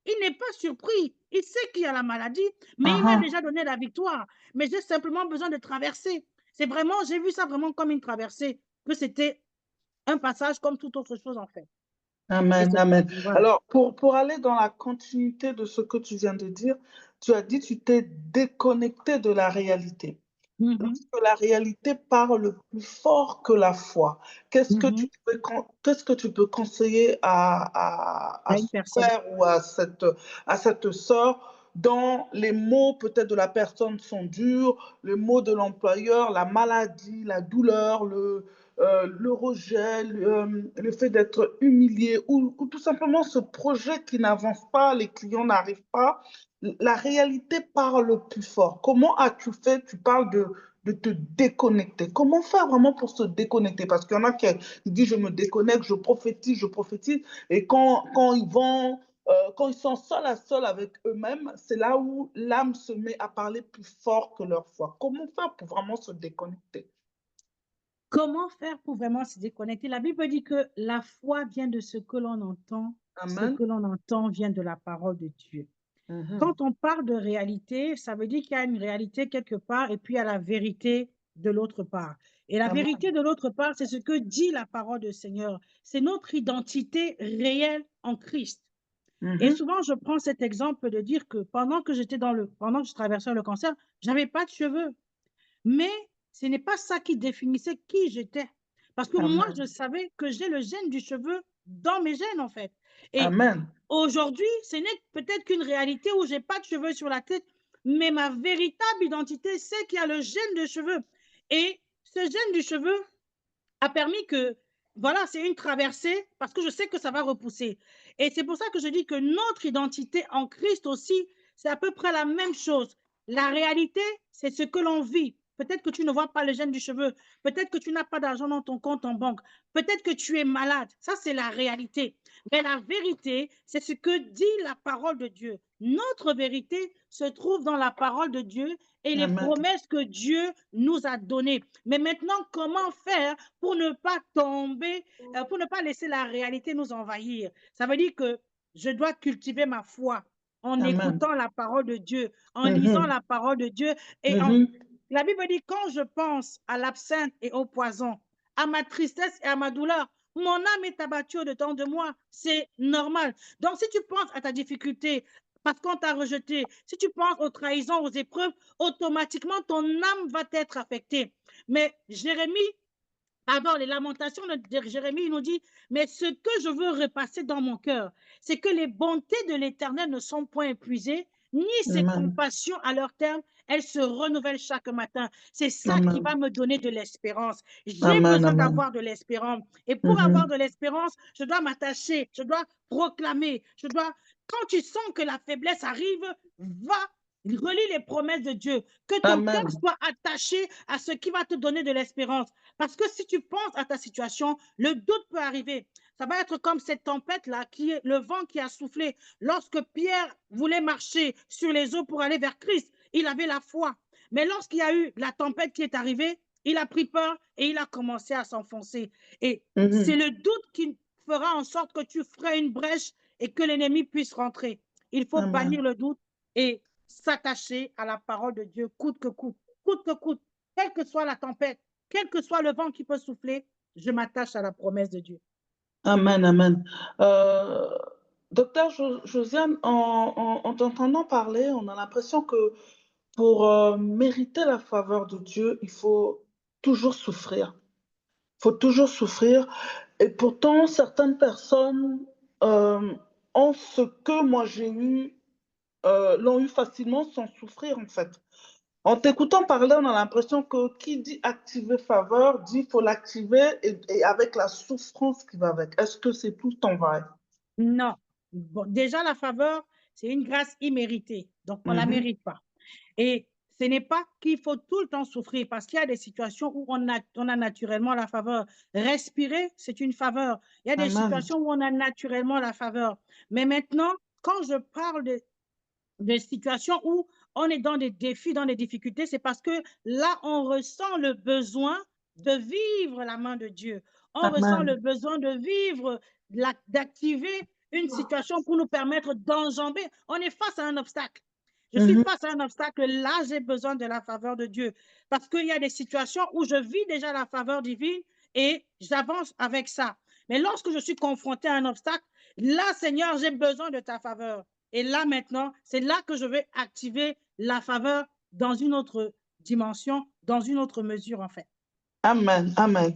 [SPEAKER 1] il n'est pas surpris. Il sait qu'il y a la maladie, mais il m'a déjà donné la victoire. Mais j'ai simplement besoin de traverser. C'est vraiment, j'ai vu ça vraiment comme une traversée, que c'était un passage comme toute autre chose en fait.
[SPEAKER 2] Amen, amen.
[SPEAKER 1] Voilà.
[SPEAKER 2] Alors, pour aller dans la continuité de ce que tu viens de dire, tu as dit que tu t'es déconnecté de la réalité. Lorsque la réalité parle plus fort que la foi, qu'est-ce que tu peux conseiller à
[SPEAKER 1] À une
[SPEAKER 2] ce
[SPEAKER 1] personne.
[SPEAKER 2] frère ou à cette sœur dans les mots peut-être de la personne sont durs, les mots de l'employeur, la maladie, la douleur, le rejet, le fait d'être humilié ou tout simplement ce projet qui n'avance pas, les clients n'arrivent pas. La réalité parle plus fort. Comment as-tu fait? Tu parles de te déconnecter. Comment faire vraiment pour se déconnecter? Parce qu'il y en a qui disent je me déconnecte, je prophétise. Et quand ils sont seuls à seuls avec eux-mêmes, c'est là où l'âme se met à parler plus fort que leur foi. Comment faire pour vraiment se déconnecter?
[SPEAKER 1] Comment faire pour vraiment se déconnecter? La Bible dit que la foi vient de ce que l'on entend, ce
[SPEAKER 2] Amen.
[SPEAKER 1] que l'on entend vient de la parole de Dieu.
[SPEAKER 2] Mhm.
[SPEAKER 1] Quand on parle de réalité, ça veut dire qu'il y a une réalité quelque part et puis il y a la vérité de l'autre part. Et la
[SPEAKER 2] Amen.
[SPEAKER 1] vérité de l'autre part, c'est ce que dit la parole du Seigneur. C'est notre identité réelle en Christ. Et
[SPEAKER 2] Mhm.
[SPEAKER 1] souvent, je prends cet exemple de dire que pendant que je traversais le cancer, j'avais pas de cheveux. Mais ce n'est pas ça qui définissait qui j'étais. Parce que moi, je
[SPEAKER 2] Amen.
[SPEAKER 1] savais que j'ai le gène du cheveu dans mes gènes, en fait. Et
[SPEAKER 2] Amen.
[SPEAKER 1] aujourd'hui, ce n'est peut-être qu'une réalité où j'ai pas de cheveux sur la tête, mais ma véritable identité, c'est qu'il y a le gène de cheveux. Et ce gène du cheveu a permis que, voilà, c'est une traversée parce que je sais que ça va repousser. Et c'est pour ça que je dis que notre identité en Christ aussi, c'est à peu près la même chose. La réalité, c'est ce que l'on vit. Peut-être que tu ne vois pas le gène du cheveu. Peut-être que tu n'as pas d'argent dans ton compte en banque. Peut-être que tu es malade. Ça, c'est la réalité. Mais la vérité, c'est ce que dit la parole de Dieu. Notre vérité se trouve dans la parole de Dieu et les
[SPEAKER 2] Amen.
[SPEAKER 1] promesses que Dieu nous a données. Mais maintenant, comment faire pour ne pas tomber, pour ne pas laisser la réalité nous envahir? Ça veut dire que je dois cultiver ma foi en
[SPEAKER 2] Amen.
[SPEAKER 1] écoutant la parole de Dieu, en lisant
[SPEAKER 2] Mhm.
[SPEAKER 1] la parole de Dieu. Et
[SPEAKER 2] Mhm.
[SPEAKER 1] la Bible dit, quand je pense à l'absinthe et au poison, à ma tristesse et à ma douleur, mon âme est abattue au-dedans de moi. C'est normal. Donc, si tu penses à ta difficulté, parce qu'on t'a rejeté, si tu penses aux trahisons, aux épreuves, automatiquement, ton âme va être affectée. Mais Jérémie Pardon, les lamentations de Jérémie, il nous dit, mais ce que je veux repasser dans mon cœur, c'est que les bontés de l'Éternel ne sont point épuisées, ni ses
[SPEAKER 2] Amen.
[SPEAKER 1] compassions à leur terme, elles se renouvellent chaque matin. C'est ça qui va
[SPEAKER 2] Amen.
[SPEAKER 1] me donner de l'espérance. J'ai
[SPEAKER 2] Amen.
[SPEAKER 1] besoin
[SPEAKER 2] Amen.
[SPEAKER 1] d'avoir de l'espérance. Et pour avoir
[SPEAKER 2] Mhm.
[SPEAKER 1] de l'espérance, je dois m'attacher, je dois proclamer, je dois, quand tu sens que la faiblesse arrive, va, relis les promesses de Dieu, que ton cœur
[SPEAKER 2] Amen.
[SPEAKER 1] soit attaché à ce qui va te donner de l'espérance. Parce que si tu penses à ta situation, le doute peut arriver. Ça va être comme cette tempête-là, qui est le vent qui a soufflé. Lorsque Pierre voulait marcher sur les eaux pour aller vers Christ, il avait la foi. Mais lorsqu'il y a eu la tempête qui est arrivée, il a pris peur et il a commencé à s'enfoncer. Et c'est
[SPEAKER 2] Mhm.
[SPEAKER 1] le doute qui fera en sorte que tu feras une brèche et que l'ennemi puisse rentrer. Il faut bannir
[SPEAKER 2] Amen.
[SPEAKER 1] le doute et s'attacher à la parole de Dieu coûte que coûte, quelle que soit la tempête, quel que soit le vent qui peut souffler, je m'attache à la promesse de Dieu.
[SPEAKER 2] Amen. Amen. Euh, Docteur Josiane, en t'entendant parler, on a l'impression que pour mériter la faveur de Dieu, il faut toujours souffrir. Il faut toujours souffrir. Et pourtant, certaines personnes euh, ont ce que moi j'ai eu, l'ont eu facilement sans souffrir, en fait. En t'écoutant parler, on a l'impression que qui dit activer faveur dit qu'il faut l'activer et avec la souffrance qui va avec. Est-ce que c'est tout en vrai?
[SPEAKER 1] Non. Bon, déjà, la faveur, c'est une grâce imméritée. Donc, on ne la
[SPEAKER 2] Mhm.
[SPEAKER 1] mérite pas. Et ce n'est pas qu'il faut tout le temps souffrir parce qu'il y a des situations où on a naturellement la faveur. Respirer, c'est une faveur. Il y a des
[SPEAKER 2] Amen.
[SPEAKER 1] situations où on a naturellement la faveur. Mais maintenant, quand je parle de situations où on est dans des défis, dans des difficultés, c'est parce que là, on ressent le besoin de vivre la main de Dieu. On ressent le
[SPEAKER 2] Amen.
[SPEAKER 1] besoin de vivre, d'activer une situation pour nous permettre d'enjamber. On est face à un obstacle. Je suis
[SPEAKER 2] Mhm.
[SPEAKER 1] face à un obstacle. Là, j'ai besoin de la faveur de Dieu. Parce qu'il y a des situations où je vis déjà la faveur divine et j'avance avec ça. Mais lorsque je suis confronté à un obstacle, là, Seigneur, j'ai besoin de ta faveur. Et là, maintenant, c'est là que je vais activer la faveur dans une autre dimension, dans une autre mesure, en fait.
[SPEAKER 2] Amen. Amen.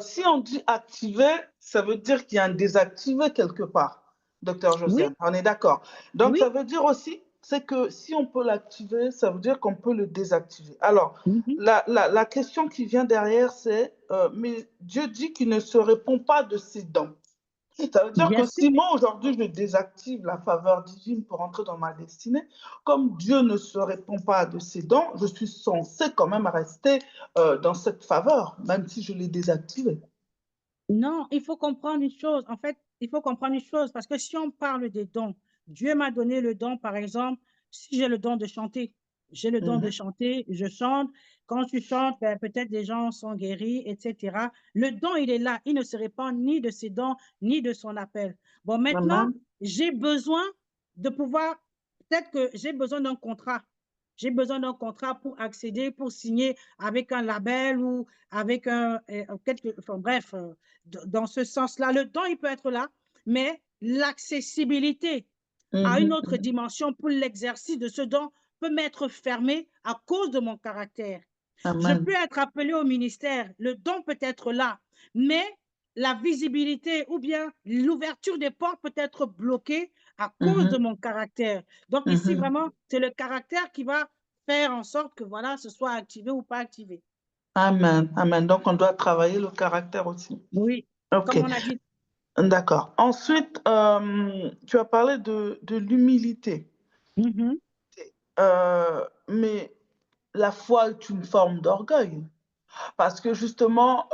[SPEAKER 2] Si on dit activer, ça veut dire qu'il y a un désactivé quelque part, docteur
[SPEAKER 1] Oui,
[SPEAKER 2] Josiane. On est d'accord. Donc,
[SPEAKER 1] oui.
[SPEAKER 2] ça veut dire aussi, c'est que si on peut l'activer, ça veut dire qu'on peut le désactiver. Alors,
[SPEAKER 1] Mhm.
[SPEAKER 2] la question qui vient derrière, c'est, mais Dieu dit qu'il ne se répond pas de ses dons. Ça veut dire
[SPEAKER 1] Bien
[SPEAKER 2] que
[SPEAKER 1] sûr.
[SPEAKER 2] si moi, aujourd'hui, je désactive la faveur divine pour entrer dans ma destinée, comme Dieu ne se répond pas de ses dons, je suis censée quand même rester dans cette faveur, même si je l'ai désactivée.
[SPEAKER 1] Non, il faut comprendre une chose. En fait, il faut comprendre une chose parce que si on parle des dons, Dieu m'a donné le don, par exemple, si j'ai le don de chanter, j'ai le don de
[SPEAKER 2] Mhm.
[SPEAKER 1] chanter, je chante. Quand tu chantes, ben, peut-être des gens sont guéris, etc. Le don, il est là. Il ne se répand ni de ses dons, ni de son appel. Bon, maintenant,
[SPEAKER 2] Amen.
[SPEAKER 1] j'ai besoin de pouvoir, peut-être que j'ai besoin d'un contrat. J'ai besoin d'un contrat pour accéder, pour signer avec un label ou avec enfin, bref, dans ce sens-là. Le don, il peut être là, mais l'accessibilité à une
[SPEAKER 2] Mhm.
[SPEAKER 1] autre dimension pour l'exercice de ce don peut m'être fermée à cause de mon caractère. Je peux
[SPEAKER 2] Amen.
[SPEAKER 1] être appelé au ministère, le don peut être là, mais la visibilité ou bien l'ouverture des portes peut être bloquée à cause de
[SPEAKER 2] Mhm.
[SPEAKER 1] mon caractère. Donc ici,
[SPEAKER 2] Mhm.
[SPEAKER 1] vraiment, c'est le caractère qui va faire en sorte que voilà, ce soit activé ou pas activé.
[SPEAKER 2] Amen. Amen. Donc, on doit travailler le caractère aussi.
[SPEAKER 1] Oui,
[SPEAKER 2] OK,
[SPEAKER 1] comme on a dit.
[SPEAKER 2] d'accord. Ensuite, tu as parlé de l'humilité.
[SPEAKER 1] Mhm.
[SPEAKER 2] Mais la foi est une forme d'orgueil. Parce que justement,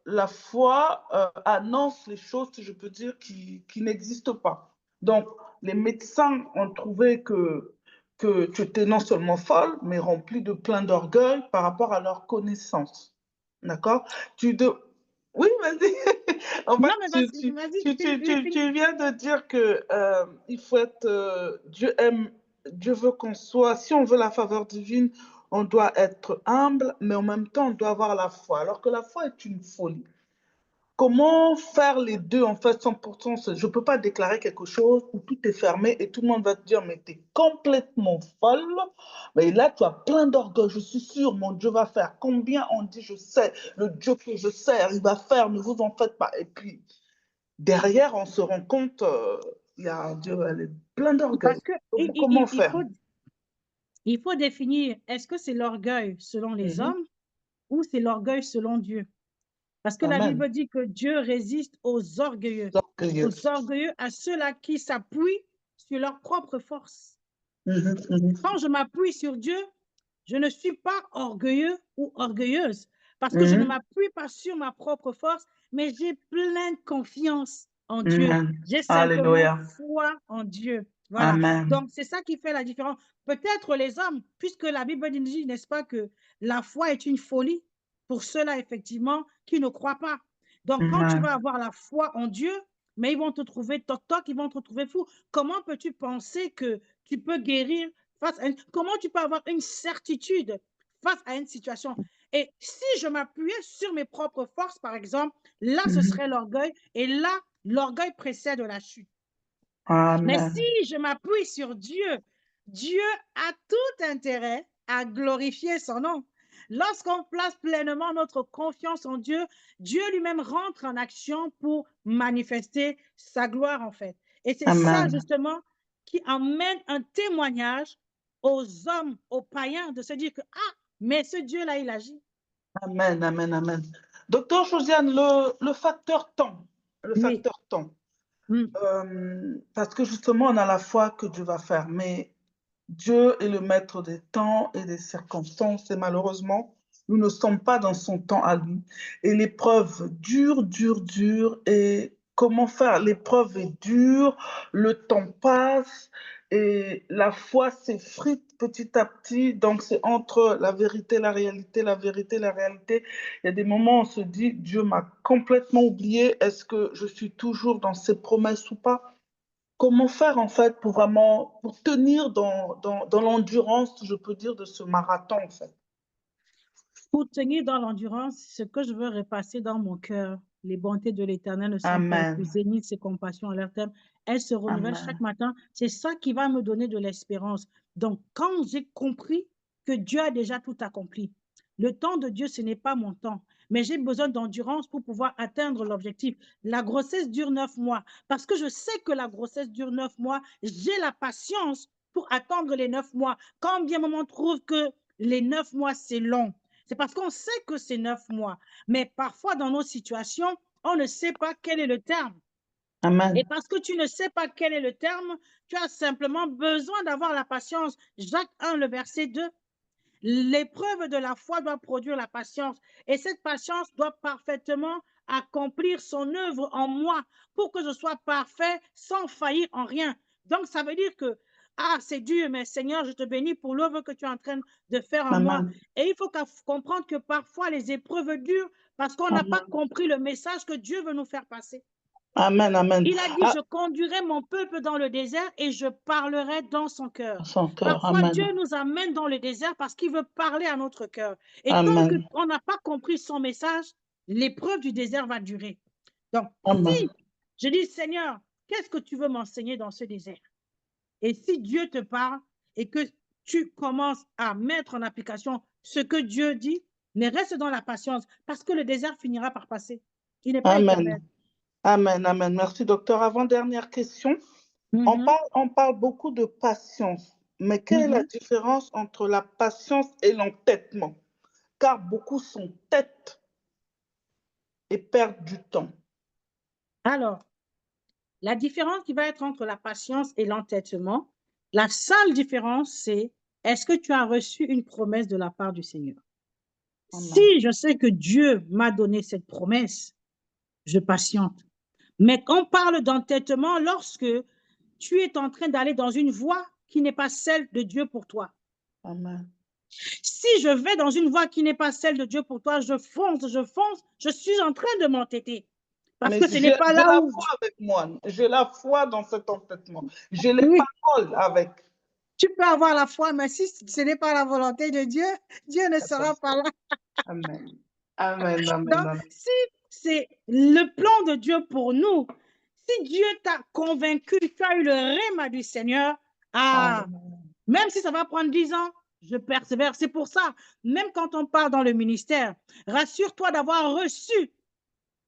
[SPEAKER 2] la foi annonce les choses, si je peux dire, qui n'existent pas. Donc, les médecins ont trouvé que tu étais non seulement folle, mais remplie de plein d'orgueil par rapport à leur connaissance. D'accord? Tu de... Oui, vas-y. En fait,
[SPEAKER 1] Non, mais vas-y,
[SPEAKER 2] tu viens de dire que il faut être... Dieu aime, Dieu veut qu'on soit... Si on veut la faveur divine, on doit être humble, mais en même temps, on doit avoir la foi. Alors que la foi est une folie. Comment faire les deux, en fait, 100%? Je ne peux pas déclarer quelque chose où tout est fermé et tout le monde va te dire, mais tu es complètement folle. Mais là, tu as plein d'orgueil. Je suis sûre, mon Dieu va faire. Combien on dit, je sais, le Dieu que je sers, il va faire, ne vous en faites pas. Et puis, derrière, on se rend compte, il y a Dieu, elle est plein d'orgueil.
[SPEAKER 1] Parce que
[SPEAKER 2] Comment faire?
[SPEAKER 1] il faut définir, est-ce que c'est l'orgueil selon les
[SPEAKER 2] Mhm.
[SPEAKER 1] hommes ou c'est l'orgueil selon Dieu? Parce que la
[SPEAKER 2] Amen.
[SPEAKER 1] Bible dit que Dieu résiste
[SPEAKER 2] Orgueilleux.
[SPEAKER 1] aux orgueilleux, à ceux-là qui s'appuient sur leur propre force.
[SPEAKER 2] Mhm, mhm,
[SPEAKER 1] Quand je m'appuie sur Dieu, je ne suis pas orgueilleux ou orgueilleuse parce que je ne
[SPEAKER 2] mhm.
[SPEAKER 1] m'appuie pas sur ma propre force, mais j'ai plein de confiance en Dieu.
[SPEAKER 2] Amen.
[SPEAKER 1] J'ai simplement
[SPEAKER 2] Alléluia.
[SPEAKER 1] foi en Dieu. Voilà.
[SPEAKER 2] Amen.
[SPEAKER 1] Donc, c'est ça qui fait la différence. Peut-être les hommes, puisque la Bible dit, n'est-ce pas, que la foi est une folie pour ceux-là, effectivement, qui ne croient pas. Donc, quand tu vas
[SPEAKER 2] Amen.
[SPEAKER 1] avoir la foi en Dieu, mais ils vont te trouver toc-toc, ils vont te trouver fou. Comment peux-tu penser que tu peux guérir comment tu peux avoir une certitude face à une situation? Et si je m'appuyais sur mes propres forces, par exemple, là, ce
[SPEAKER 2] Mhm.
[SPEAKER 1] serait l'orgueil. Et là, l'orgueil précède la chute. Mais si
[SPEAKER 2] Amen.
[SPEAKER 1] je m'appuie sur Dieu, Dieu a tout intérêt à glorifier son nom. Lorsqu'on place pleinement notre confiance en Dieu, Dieu lui-même rentre en action pour manifester sa gloire, en fait. Et c'est ça,
[SPEAKER 2] Amen.
[SPEAKER 1] justement, qui amène un témoignage aux hommes, aux païens, de se dire que, ah, mais ce Dieu-là, il agit.
[SPEAKER 2] Amen. Amen. Amen. Docteur Josiane, le facteur temps. Le
[SPEAKER 1] Oui.
[SPEAKER 2] facteur temps.
[SPEAKER 1] Mm.
[SPEAKER 2] Parce que justement, on a la foi que Dieu va faire, mais Dieu est le maître des temps et des circonstances, et malheureusement, nous ne sommes pas dans son temps à lui. Et l'épreuve dure, dure, dure, et comment faire? L'épreuve est dure, le temps passe, et la foi s'effrite petit à petit. Donc, c'est entre la vérité, la réalité, la vérité, la réalité. Il y a des moments où on se dit, Dieu m'a complètement oublié. Est-ce que je suis toujours dans ses promesses ou pas? Comment faire en fait pour vraiment pour tenir dans l'endurance, je peux dire, de ce marathon en fait.
[SPEAKER 1] Pour tenir dans l'endurance, ce que je veux repasser dans mon cœur, les bontés de l'Éternel ne sont pas
[SPEAKER 2] Amen.
[SPEAKER 1] épuisées, ni ses compassions à leur terme. Elles se renouvellent chaque
[SPEAKER 2] Amen.
[SPEAKER 1] matin. C'est ça qui va me donner de l'espérance. Donc, quand j'ai compris que Dieu a déjà tout accompli, le temps de Dieu, ce n'est pas mon temps, mais j'ai besoin d'endurance pour pouvoir atteindre l'objectif. La grossesse dure 9 mois. Parce que je sais que la grossesse dure 9 mois, j'ai la patience pour attendre les 9 mois. Quand bien on trouve que les 9 mois, c'est long, c'est parce qu'on sait que c'est 9 mois. Mais parfois, dans nos situations, on ne sait pas quel est le terme. Et
[SPEAKER 2] Amen.
[SPEAKER 1] parce que tu ne sais pas quel est le terme, tu as simplement besoin d'avoir la patience. Jacques 1, le verset 2. L'épreuve de la foi doit produire la patience. Et cette patience doit parfaitement accomplir son œuvre en moi pour que je sois parfait sans faillir en rien. Donc, ça veut dire que, ah, c'est dur, mais Seigneur, je te bénis pour l'œuvre que tu es en train de faire en moi.
[SPEAKER 2] Amen.
[SPEAKER 1] Et il faut comprendre que parfois les épreuves durent parce qu'on n'a pas
[SPEAKER 2] Amen.
[SPEAKER 1] compris le message que Dieu veut nous faire passer.
[SPEAKER 2] Amen. Amen.
[SPEAKER 1] Il a dit,
[SPEAKER 2] Ah,
[SPEAKER 1] je conduirai mon peuple dans le désert et je parlerai dans son cœur.
[SPEAKER 2] son cœur.
[SPEAKER 1] Parfois, Dieu
[SPEAKER 2] Amen.
[SPEAKER 1] nous amène dans le désert parce qu'il veut parler à notre cœur. Et tant
[SPEAKER 2] Amen.
[SPEAKER 1] qu'on n'a pas compris son message, l'épreuve du désert va durer. Donc,
[SPEAKER 2] Amen.
[SPEAKER 1] si je dis, Seigneur, qu'est-ce que tu veux m'enseigner dans ce désert? Et si Dieu te parle et que tu commences à mettre en application ce que Dieu dit, mais reste dans la patience parce que le désert finira par passer. Il n'est pas éternel.
[SPEAKER 2] Amen. Amen. Amen. Merci, docteur. Avant-dernière question.
[SPEAKER 1] Mhm,
[SPEAKER 2] On parle beaucoup de patience, mais quelle est la
[SPEAKER 1] mhm.
[SPEAKER 2] différence entre la patience et l'entêtement? Car beaucoup s'entêtent et perdent du temps.
[SPEAKER 1] Alors, la différence qui va être entre la patience et l'entêtement, la seule différence, c'est est-ce que tu as reçu une promesse de la part du Seigneur?
[SPEAKER 2] Amen.
[SPEAKER 1] Si je sais que Dieu m'a donné cette promesse, je patiente. Mais on parle d'entêtement lorsque tu es en train d'aller dans une voie qui n'est pas celle de Dieu pour toi.
[SPEAKER 2] Amen.
[SPEAKER 1] Si je vais dans une voie qui n'est pas celle de Dieu pour toi, je fonce, je suis en train de m'entêter. Parce
[SPEAKER 2] Mais
[SPEAKER 1] que ce n'est pas
[SPEAKER 2] j'ai
[SPEAKER 1] là
[SPEAKER 2] la
[SPEAKER 1] où...
[SPEAKER 2] foi avec moi. J'ai la foi dans cet entêtement. J'ai les
[SPEAKER 1] Oui,
[SPEAKER 2] paroles avec.
[SPEAKER 1] tu peux avoir la foi, mais si ce n'est pas la volonté de Dieu, Dieu ne sera pas là.
[SPEAKER 2] Amen. Amen. Amen.
[SPEAKER 1] Donc,
[SPEAKER 2] Amen.
[SPEAKER 1] si c'est le plan de Dieu pour nous. Si Dieu t'a convaincu, tu as eu le rhéma du Seigneur, même si ça va prendre 10 ans, je persévère. C'est pour ça, même quand on part dans le ministère, rassure-toi d'avoir reçu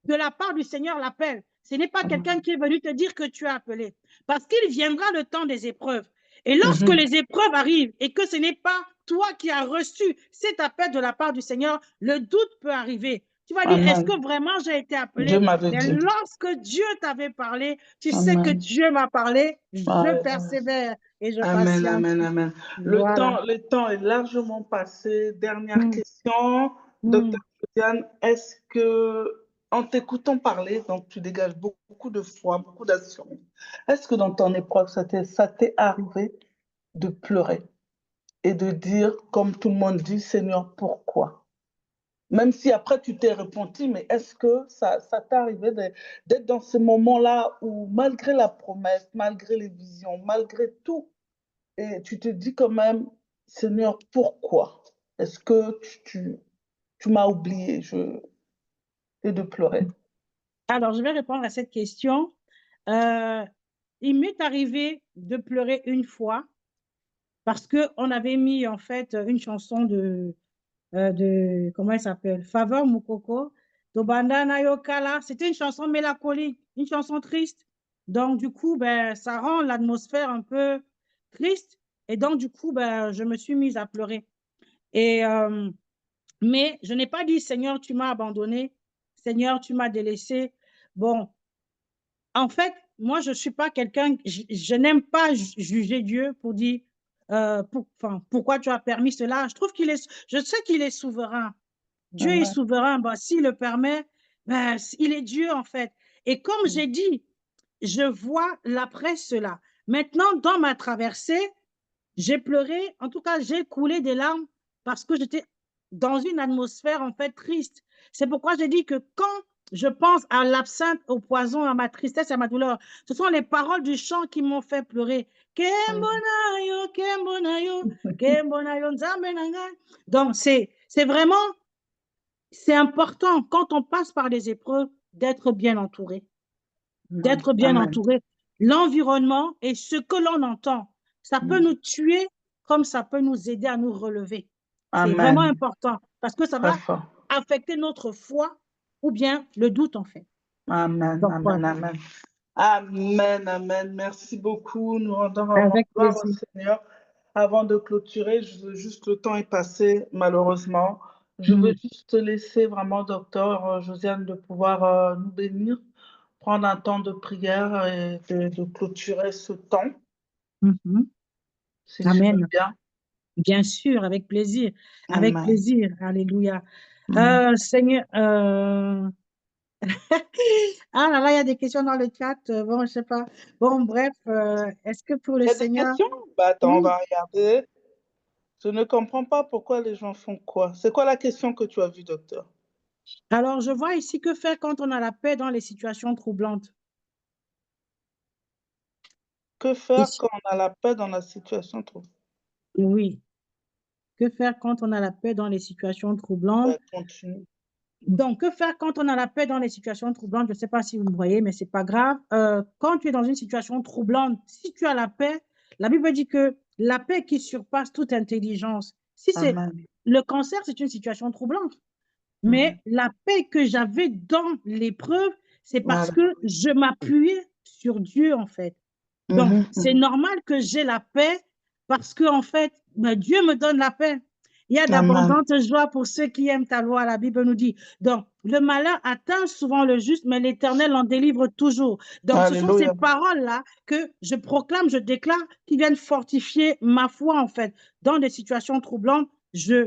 [SPEAKER 1] de la part du Seigneur l'appel. Ce n'est pas quelqu'un qui est venu te dire que tu as appelé, parce qu'il viendra le temps des épreuves. Et lorsque les épreuves arrivent et que ce n'est pas toi qui as reçu cet appel de la part du Seigneur, le doute peut arriver. Tu vas dire, est-ce que vraiment j'ai été appelé?
[SPEAKER 2] Dieu m'avait
[SPEAKER 1] Mais
[SPEAKER 2] dit.
[SPEAKER 1] lorsque Dieu t'avait parlé, tu sais que Dieu m'a parlé, je persévère et je patiente.
[SPEAKER 2] Amen.
[SPEAKER 1] Voilà.
[SPEAKER 2] Le temps est largement passé. Dernière question, docteur Josiane, est-ce que, en t'écoutant parler, donc tu dégages beaucoup de foi, beaucoup d'assurance, est-ce que dans ton épreuve, ça t'est arrivé de pleurer et de dire, comme tout le monde dit, Seigneur, pourquoi? Même si après tu t'es repenti, mais est-ce que ça t'est arrivé d'être dans ce moment-là où, malgré la promesse, malgré les visions, malgré tout, et tu te dis quand même, Seigneur, pourquoi? Est-ce que tu m'as oublié et de pleurer?
[SPEAKER 1] Alors, je vais répondre à cette question. Il m'est arrivé de pleurer une fois parce qu'on avait mis en fait une chanson comment elle s'appelle? Faveur Moukoko, Tobanda Nayokala. C'était une chanson mélancolique, une chanson triste. Donc, du coup, ben, ça rend l'atmosphère un peu triste. Et donc, du coup, ben, je me suis mise à pleurer. Mais je n'ai pas dit, Seigneur, tu m'as abandonné. Seigneur, tu m'as délaissé. Bon, en fait, moi, je ne suis pas quelqu'un, je n'aime pas juger Dieu pour dire pourquoi tu as permis cela. Je sais qu'il est souverain. Dieu est souverain. Ben, s'il le permet, ben, il est Dieu, en fait. Et comme j'ai dit, je vois l'après cela. Maintenant, dans ma traversée, j'ai pleuré, en tout cas, j'ai coulé des larmes parce que j'étais dans une atmosphère en fait triste. C'est pourquoi j'ai dit que quand je pense à l'absinthe, au poison, à ma tristesse, à ma douleur, ce sont les paroles du chant qui m'ont fait pleurer. Donc, c'est vraiment, c'est important quand on passe par des épreuves d'être bien entouré. D'être bien entouré. L'environnement et ce que l'on entend, ça peut nous tuer comme ça peut nous aider à nous relever. C'est vraiment important parce que ça va affecter notre foi ou bien le doute en fait.
[SPEAKER 2] Amen.
[SPEAKER 1] Donc, voilà.
[SPEAKER 2] Amen. Merci beaucoup. Nous rendons vraiment
[SPEAKER 1] Avec
[SPEAKER 2] gloire au
[SPEAKER 1] plaisir.
[SPEAKER 2] Seigneur. Avant de clôturer, juste le temps est passé, malheureusement. Je veux juste te laisser vraiment, docteur Josiane, de pouvoir nous bénir, prendre un temps de prière et de clôturer ce temps, si tu veux
[SPEAKER 1] Amen.
[SPEAKER 2] bien.
[SPEAKER 1] Bien sûr, avec plaisir. Avec
[SPEAKER 2] Amen.
[SPEAKER 1] plaisir. Alléluia. Seigneur, ah là là, il y a des questions dans le chat. Bon, je sais pas. Bon, bref, est-ce que pour le
[SPEAKER 2] Il y a des
[SPEAKER 1] Seigneur,
[SPEAKER 2] questions? Bah, attends, on va regarder. Je ne comprends pas pourquoi les gens font quoi. C'est quoi la question que tu as vue, docteur?
[SPEAKER 1] Alors, je vois ici que faire quand on a la paix dans les situations troublantes.
[SPEAKER 2] Que faire
[SPEAKER 1] Ici,
[SPEAKER 2] quand on a la paix dans la situation trouble?
[SPEAKER 1] oui. Que faire quand on a la paix dans les situations troublantes?
[SPEAKER 2] Bah, continue.
[SPEAKER 1] Donc, que faire quand on a la paix dans les situations troublantes? Je ne sais pas si vous me voyez, mais ce n'est pas grave. Quand tu es dans une situation troublante, si tu as la paix, la Bible dit que la paix qui surpasse toute intelligence. Si c'est
[SPEAKER 2] Amen.
[SPEAKER 1] le cancer, c'est une situation troublante. Mais la paix que j'avais dans l'épreuve, c'est parce
[SPEAKER 2] Voilà.
[SPEAKER 1] que je m'appuyais sur Dieu, en fait. Donc, c'est normal que j'ai la paix parce que, en fait, ben, Dieu me donne la paix. Il y a d'abondantes joies pour ceux qui aiment ta loi, la Bible nous dit. Donc, le malheur atteint souvent le juste, mais l'Éternel en délivre toujours. Donc, ce sont ces
[SPEAKER 2] Alléluia.
[SPEAKER 1] paroles-là que je proclame, je déclare, qui viennent fortifier ma foi, en fait. Dans des situations troublantes, je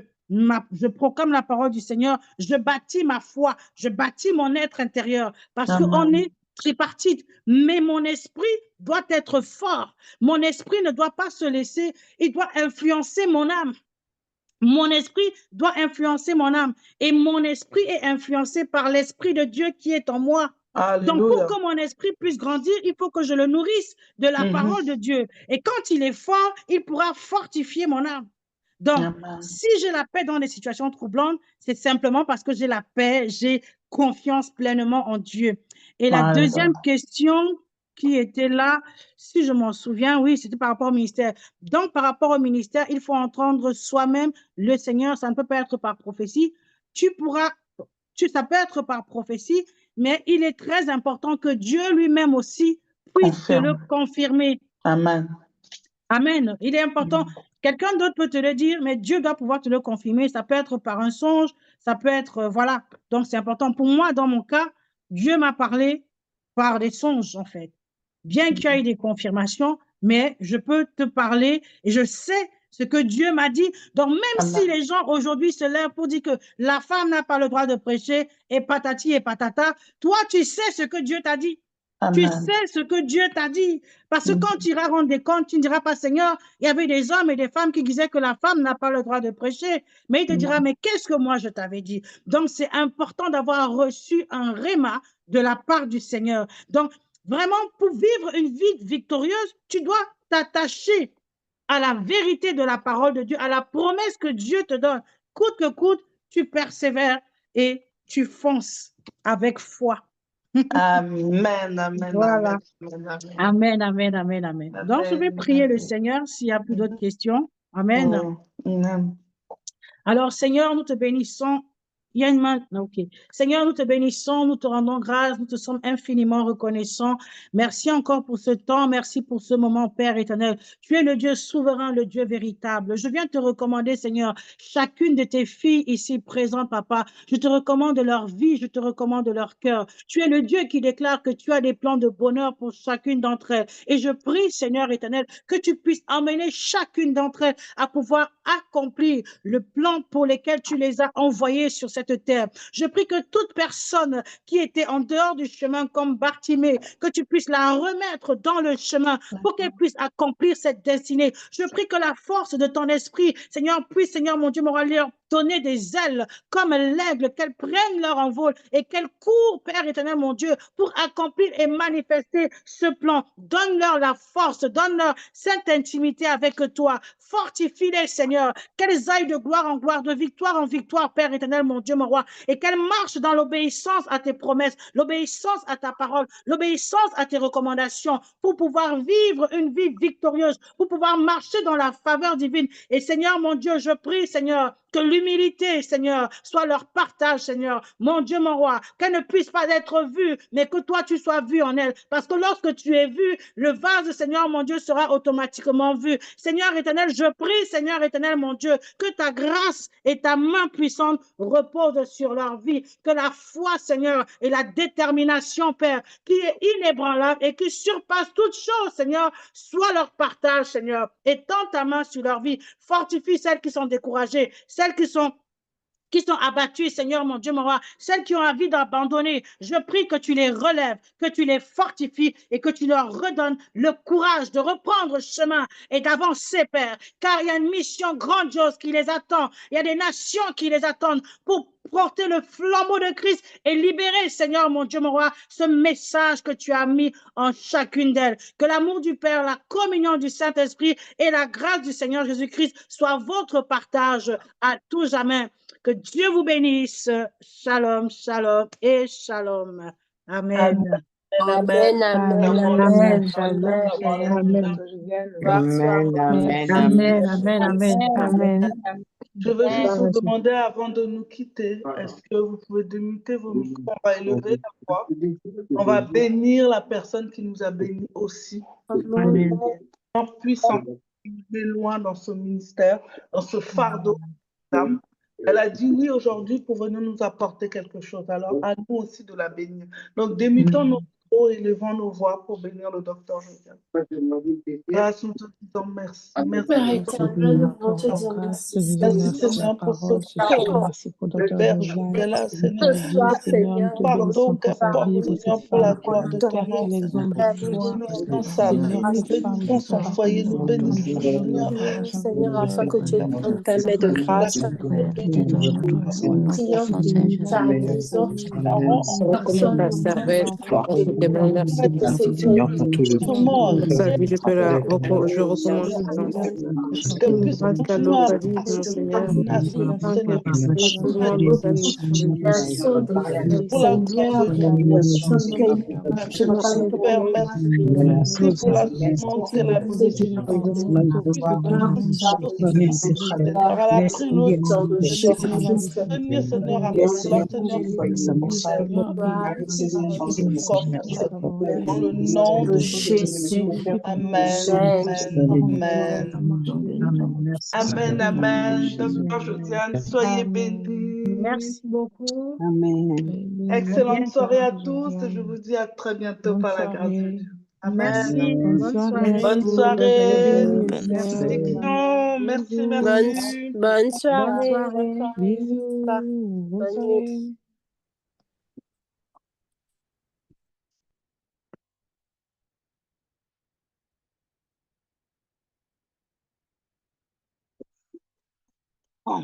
[SPEAKER 1] proclame la parole du Seigneur, je bâtis ma foi, je bâtis mon être intérieur, parce qu'on est tripartite, mais mon esprit doit être fort. Mon esprit ne doit pas se laisser, il doit influencer mon âme. Mon esprit doit influencer mon âme et mon esprit est influencé par l'Esprit de Dieu qui est en moi. Donc, pour
[SPEAKER 2] Alléluia.
[SPEAKER 1] que mon esprit puisse grandir, il faut que je le nourrisse de la parole de Dieu. Et quand il est fort, il pourra fortifier mon âme. Donc,
[SPEAKER 2] Amen.
[SPEAKER 1] si j'ai la paix dans des situations troublantes, c'est simplement parce que j'ai la paix, j'ai confiance pleinement en Dieu. Et la deuxième question qui était là, si je m'en souviens, oui, c'était par rapport au ministère. Donc, par rapport au ministère, il faut entendre soi-même le Seigneur. Ça ne peut pas être par prophétie. Ça peut être par prophétie, mais il est très important que Dieu lui-même aussi puisse te le confirmer.
[SPEAKER 2] Amen.
[SPEAKER 1] Amen. Il est important. Quelqu'un d'autre peut te le dire, mais Dieu doit pouvoir te le confirmer. Ça peut être par un songe, ça peut être, voilà. Donc, c'est important. Pour moi, dans mon cas, Dieu m'a parlé par des songes, en fait. Bien qu'il y ait des confirmations, mais je peux te parler et je sais ce que Dieu m'a dit. Donc, même si les gens aujourd'hui se lèvent pour dire que la femme n'a pas le droit de prêcher et patati et patata, toi, tu sais ce que Dieu t'a dit.
[SPEAKER 2] Amen.
[SPEAKER 1] Tu sais ce que Dieu t'a dit. Parce que quand tu iras rendre des comptes, tu ne diras pas, Seigneur, il y avait des hommes et des femmes qui disaient que la femme n'a pas le droit de prêcher. Mais il te dira, mais qu'est-ce que moi je t'avais dit? Donc, c'est important d'avoir reçu un réma de la part du Seigneur. Donc, vraiment, pour vivre une vie victorieuse, tu dois t'attacher à la vérité de la parole de Dieu, à la promesse que Dieu te donne. Coûte que coûte, tu persévères et tu fonces avec foi.
[SPEAKER 2] Amen, amen,
[SPEAKER 1] Voilà.
[SPEAKER 2] amen,
[SPEAKER 1] Amen, amen, amen. Donc, je vais prier le Seigneur s'il n'y a plus d'autres questions. Amen.
[SPEAKER 2] Amen.
[SPEAKER 1] Alors, Seigneur, nous te bénissons. Il y a une main. OK. Seigneur, nous te bénissons, nous te rendons grâce, nous te sommes infiniment reconnaissants. Merci encore pour ce temps, merci pour ce moment, Père éternel. Tu es le Dieu souverain, le Dieu véritable. Je viens te recommander, Seigneur, chacune de tes filles ici présentes, Papa. Je te recommande leur vie, je te recommande leur cœur. Tu es le Dieu qui déclare que tu as des plans de bonheur pour chacune d'entre elles. Et je prie, Seigneur éternel, que tu puisses emmener chacune d'entre elles à pouvoir accomplir le plan pour lequel tu les as envoyées sur cette terre. Je prie que toute personne qui était en dehors du chemin comme Bartimée, que tu puisses la remettre dans le chemin pour qu'elle puisse accomplir cette destinée. Je prie que la force de ton esprit, Seigneur, puisse, Seigneur mon Dieu, m'aura leur donner des ailes comme l'aigle, qu'elles prennent leur envol et qu'elles courent, Père éternel, mon Dieu, pour accomplir et manifester ce plan. Donne-leur la force, donne-leur cette intimité avec toi. Fortifie-les, Seigneur, qu'elles aillent de gloire en gloire, de victoire en victoire, Père éternel, mon Dieu, mon roi, et qu'elles marchent dans l'obéissance à tes promesses, l'obéissance à ta parole, l'obéissance à tes recommandations, pour pouvoir vivre une vie victorieuse, pour pouvoir marcher dans la faveur divine. Et Seigneur, mon Dieu, je prie, Seigneur, que l'humilité, Seigneur, soit leur partage, Seigneur, mon Dieu, mon roi, qu'elle ne puisse pas être vue, mais que toi, tu sois vu en elle. Parce que lorsque tu es vu, le vase, Seigneur, mon Dieu, sera automatiquement vu. Seigneur éternel, je prie, Seigneur éternel, mon Dieu, que ta grâce et ta main puissante reposent sur leur vie. Que la foi, Seigneur, et la détermination, Père, qui est inébranlable et qui surpasse toute chose, Seigneur, soit leur partage, Seigneur. Étends ta main sur leur vie. Fortifie celles qui sont découragées, celles qui sont abattues, Seigneur, mon Dieu, mon roi, celles qui ont envie d'abandonner. Je prie que tu les relèves, que tu les fortifies et que tu leur redonnes le courage de reprendre chemin et d'avancer, Père, car il y a une mission grandiose qui les attend. Il y a des nations qui les attendent pour porter le flambeau de Christ et libérer, Seigneur, mon Dieu, mon roi, ce message que tu as mis en chacune d'elles. Que l'amour du Père, la communion du Saint-Esprit et la grâce du Seigneur Jésus-Christ soient votre partage à tout jamais. Que Dieu vous bénisse. Shalom, shalom et shalom. Amen.
[SPEAKER 3] Amen, amen, amen, amen,
[SPEAKER 2] amen. Je veux juste vous demander avant de nous quitter, est-ce que vous pouvez démuter vos micros? On va élever la voix. On va bénir la personne qui nous a bénis aussi.
[SPEAKER 1] Amen.
[SPEAKER 2] Puissant, loin dans ce ministère, dans ce fardeau d'âme. Elle a dit oui aujourd'hui pour venir nous apporter quelque chose. Alors, à nous aussi de la bénir. Donc, démutons nos micros et élevons nos voix pour bénir le docteur Josiane. Grâce, nous te disons merci. Merci,
[SPEAKER 3] Seigneur, pour ce
[SPEAKER 2] Père Josiane, Seigneur. Pardon qu'elle porte, Seigneur, pour la gloire de ton nom. Nous bénissons sa vie, nous bénissons son foyer, nous bénissons,
[SPEAKER 3] Seigneur, afin que tu étendes ta main de grâce. Prions sa guérison.
[SPEAKER 4] Recommande ta servante
[SPEAKER 3] Merci
[SPEAKER 4] Seigneur, pour tout le
[SPEAKER 2] Comment
[SPEAKER 1] Sa vie, je
[SPEAKER 2] je
[SPEAKER 1] recommence dans
[SPEAKER 2] qu'elle puisse
[SPEAKER 1] grâce qu'à
[SPEAKER 2] continuer à
[SPEAKER 1] localise, mon Seigneur.
[SPEAKER 2] Seigneur,
[SPEAKER 1] Absolument localise
[SPEAKER 2] pour la gloire de Dieu.
[SPEAKER 3] Je ne parle
[SPEAKER 2] Père,
[SPEAKER 3] pas
[SPEAKER 2] merci pour la semence qu'elle a mise d'une Seigneur, elle a pris le temps,
[SPEAKER 3] de Jésus-Christ.
[SPEAKER 2] Seigneur, Seigneur, à
[SPEAKER 3] Merci
[SPEAKER 2] vouloir,
[SPEAKER 3] pour
[SPEAKER 2] Seigneur, dans le nom de Jésus. Amen. Amen. Amen. Amen. Docteur Josiane, soyez bénis.
[SPEAKER 1] Merci beaucoup.
[SPEAKER 5] Amen.
[SPEAKER 2] Excellente soirée à tous et je vous dis à très bientôt par la grâce de Dieu. Amen.
[SPEAKER 1] Merci. Bonne soirée.
[SPEAKER 2] Bonne
[SPEAKER 1] Soyez
[SPEAKER 2] soirée.
[SPEAKER 1] bénis. Merci.
[SPEAKER 2] Bénédiction. Merci,
[SPEAKER 3] Bonne
[SPEAKER 2] merci.
[SPEAKER 1] Bonne
[SPEAKER 3] soirée.
[SPEAKER 1] soirée.
[SPEAKER 3] Bonne nuit.
[SPEAKER 2] Oh.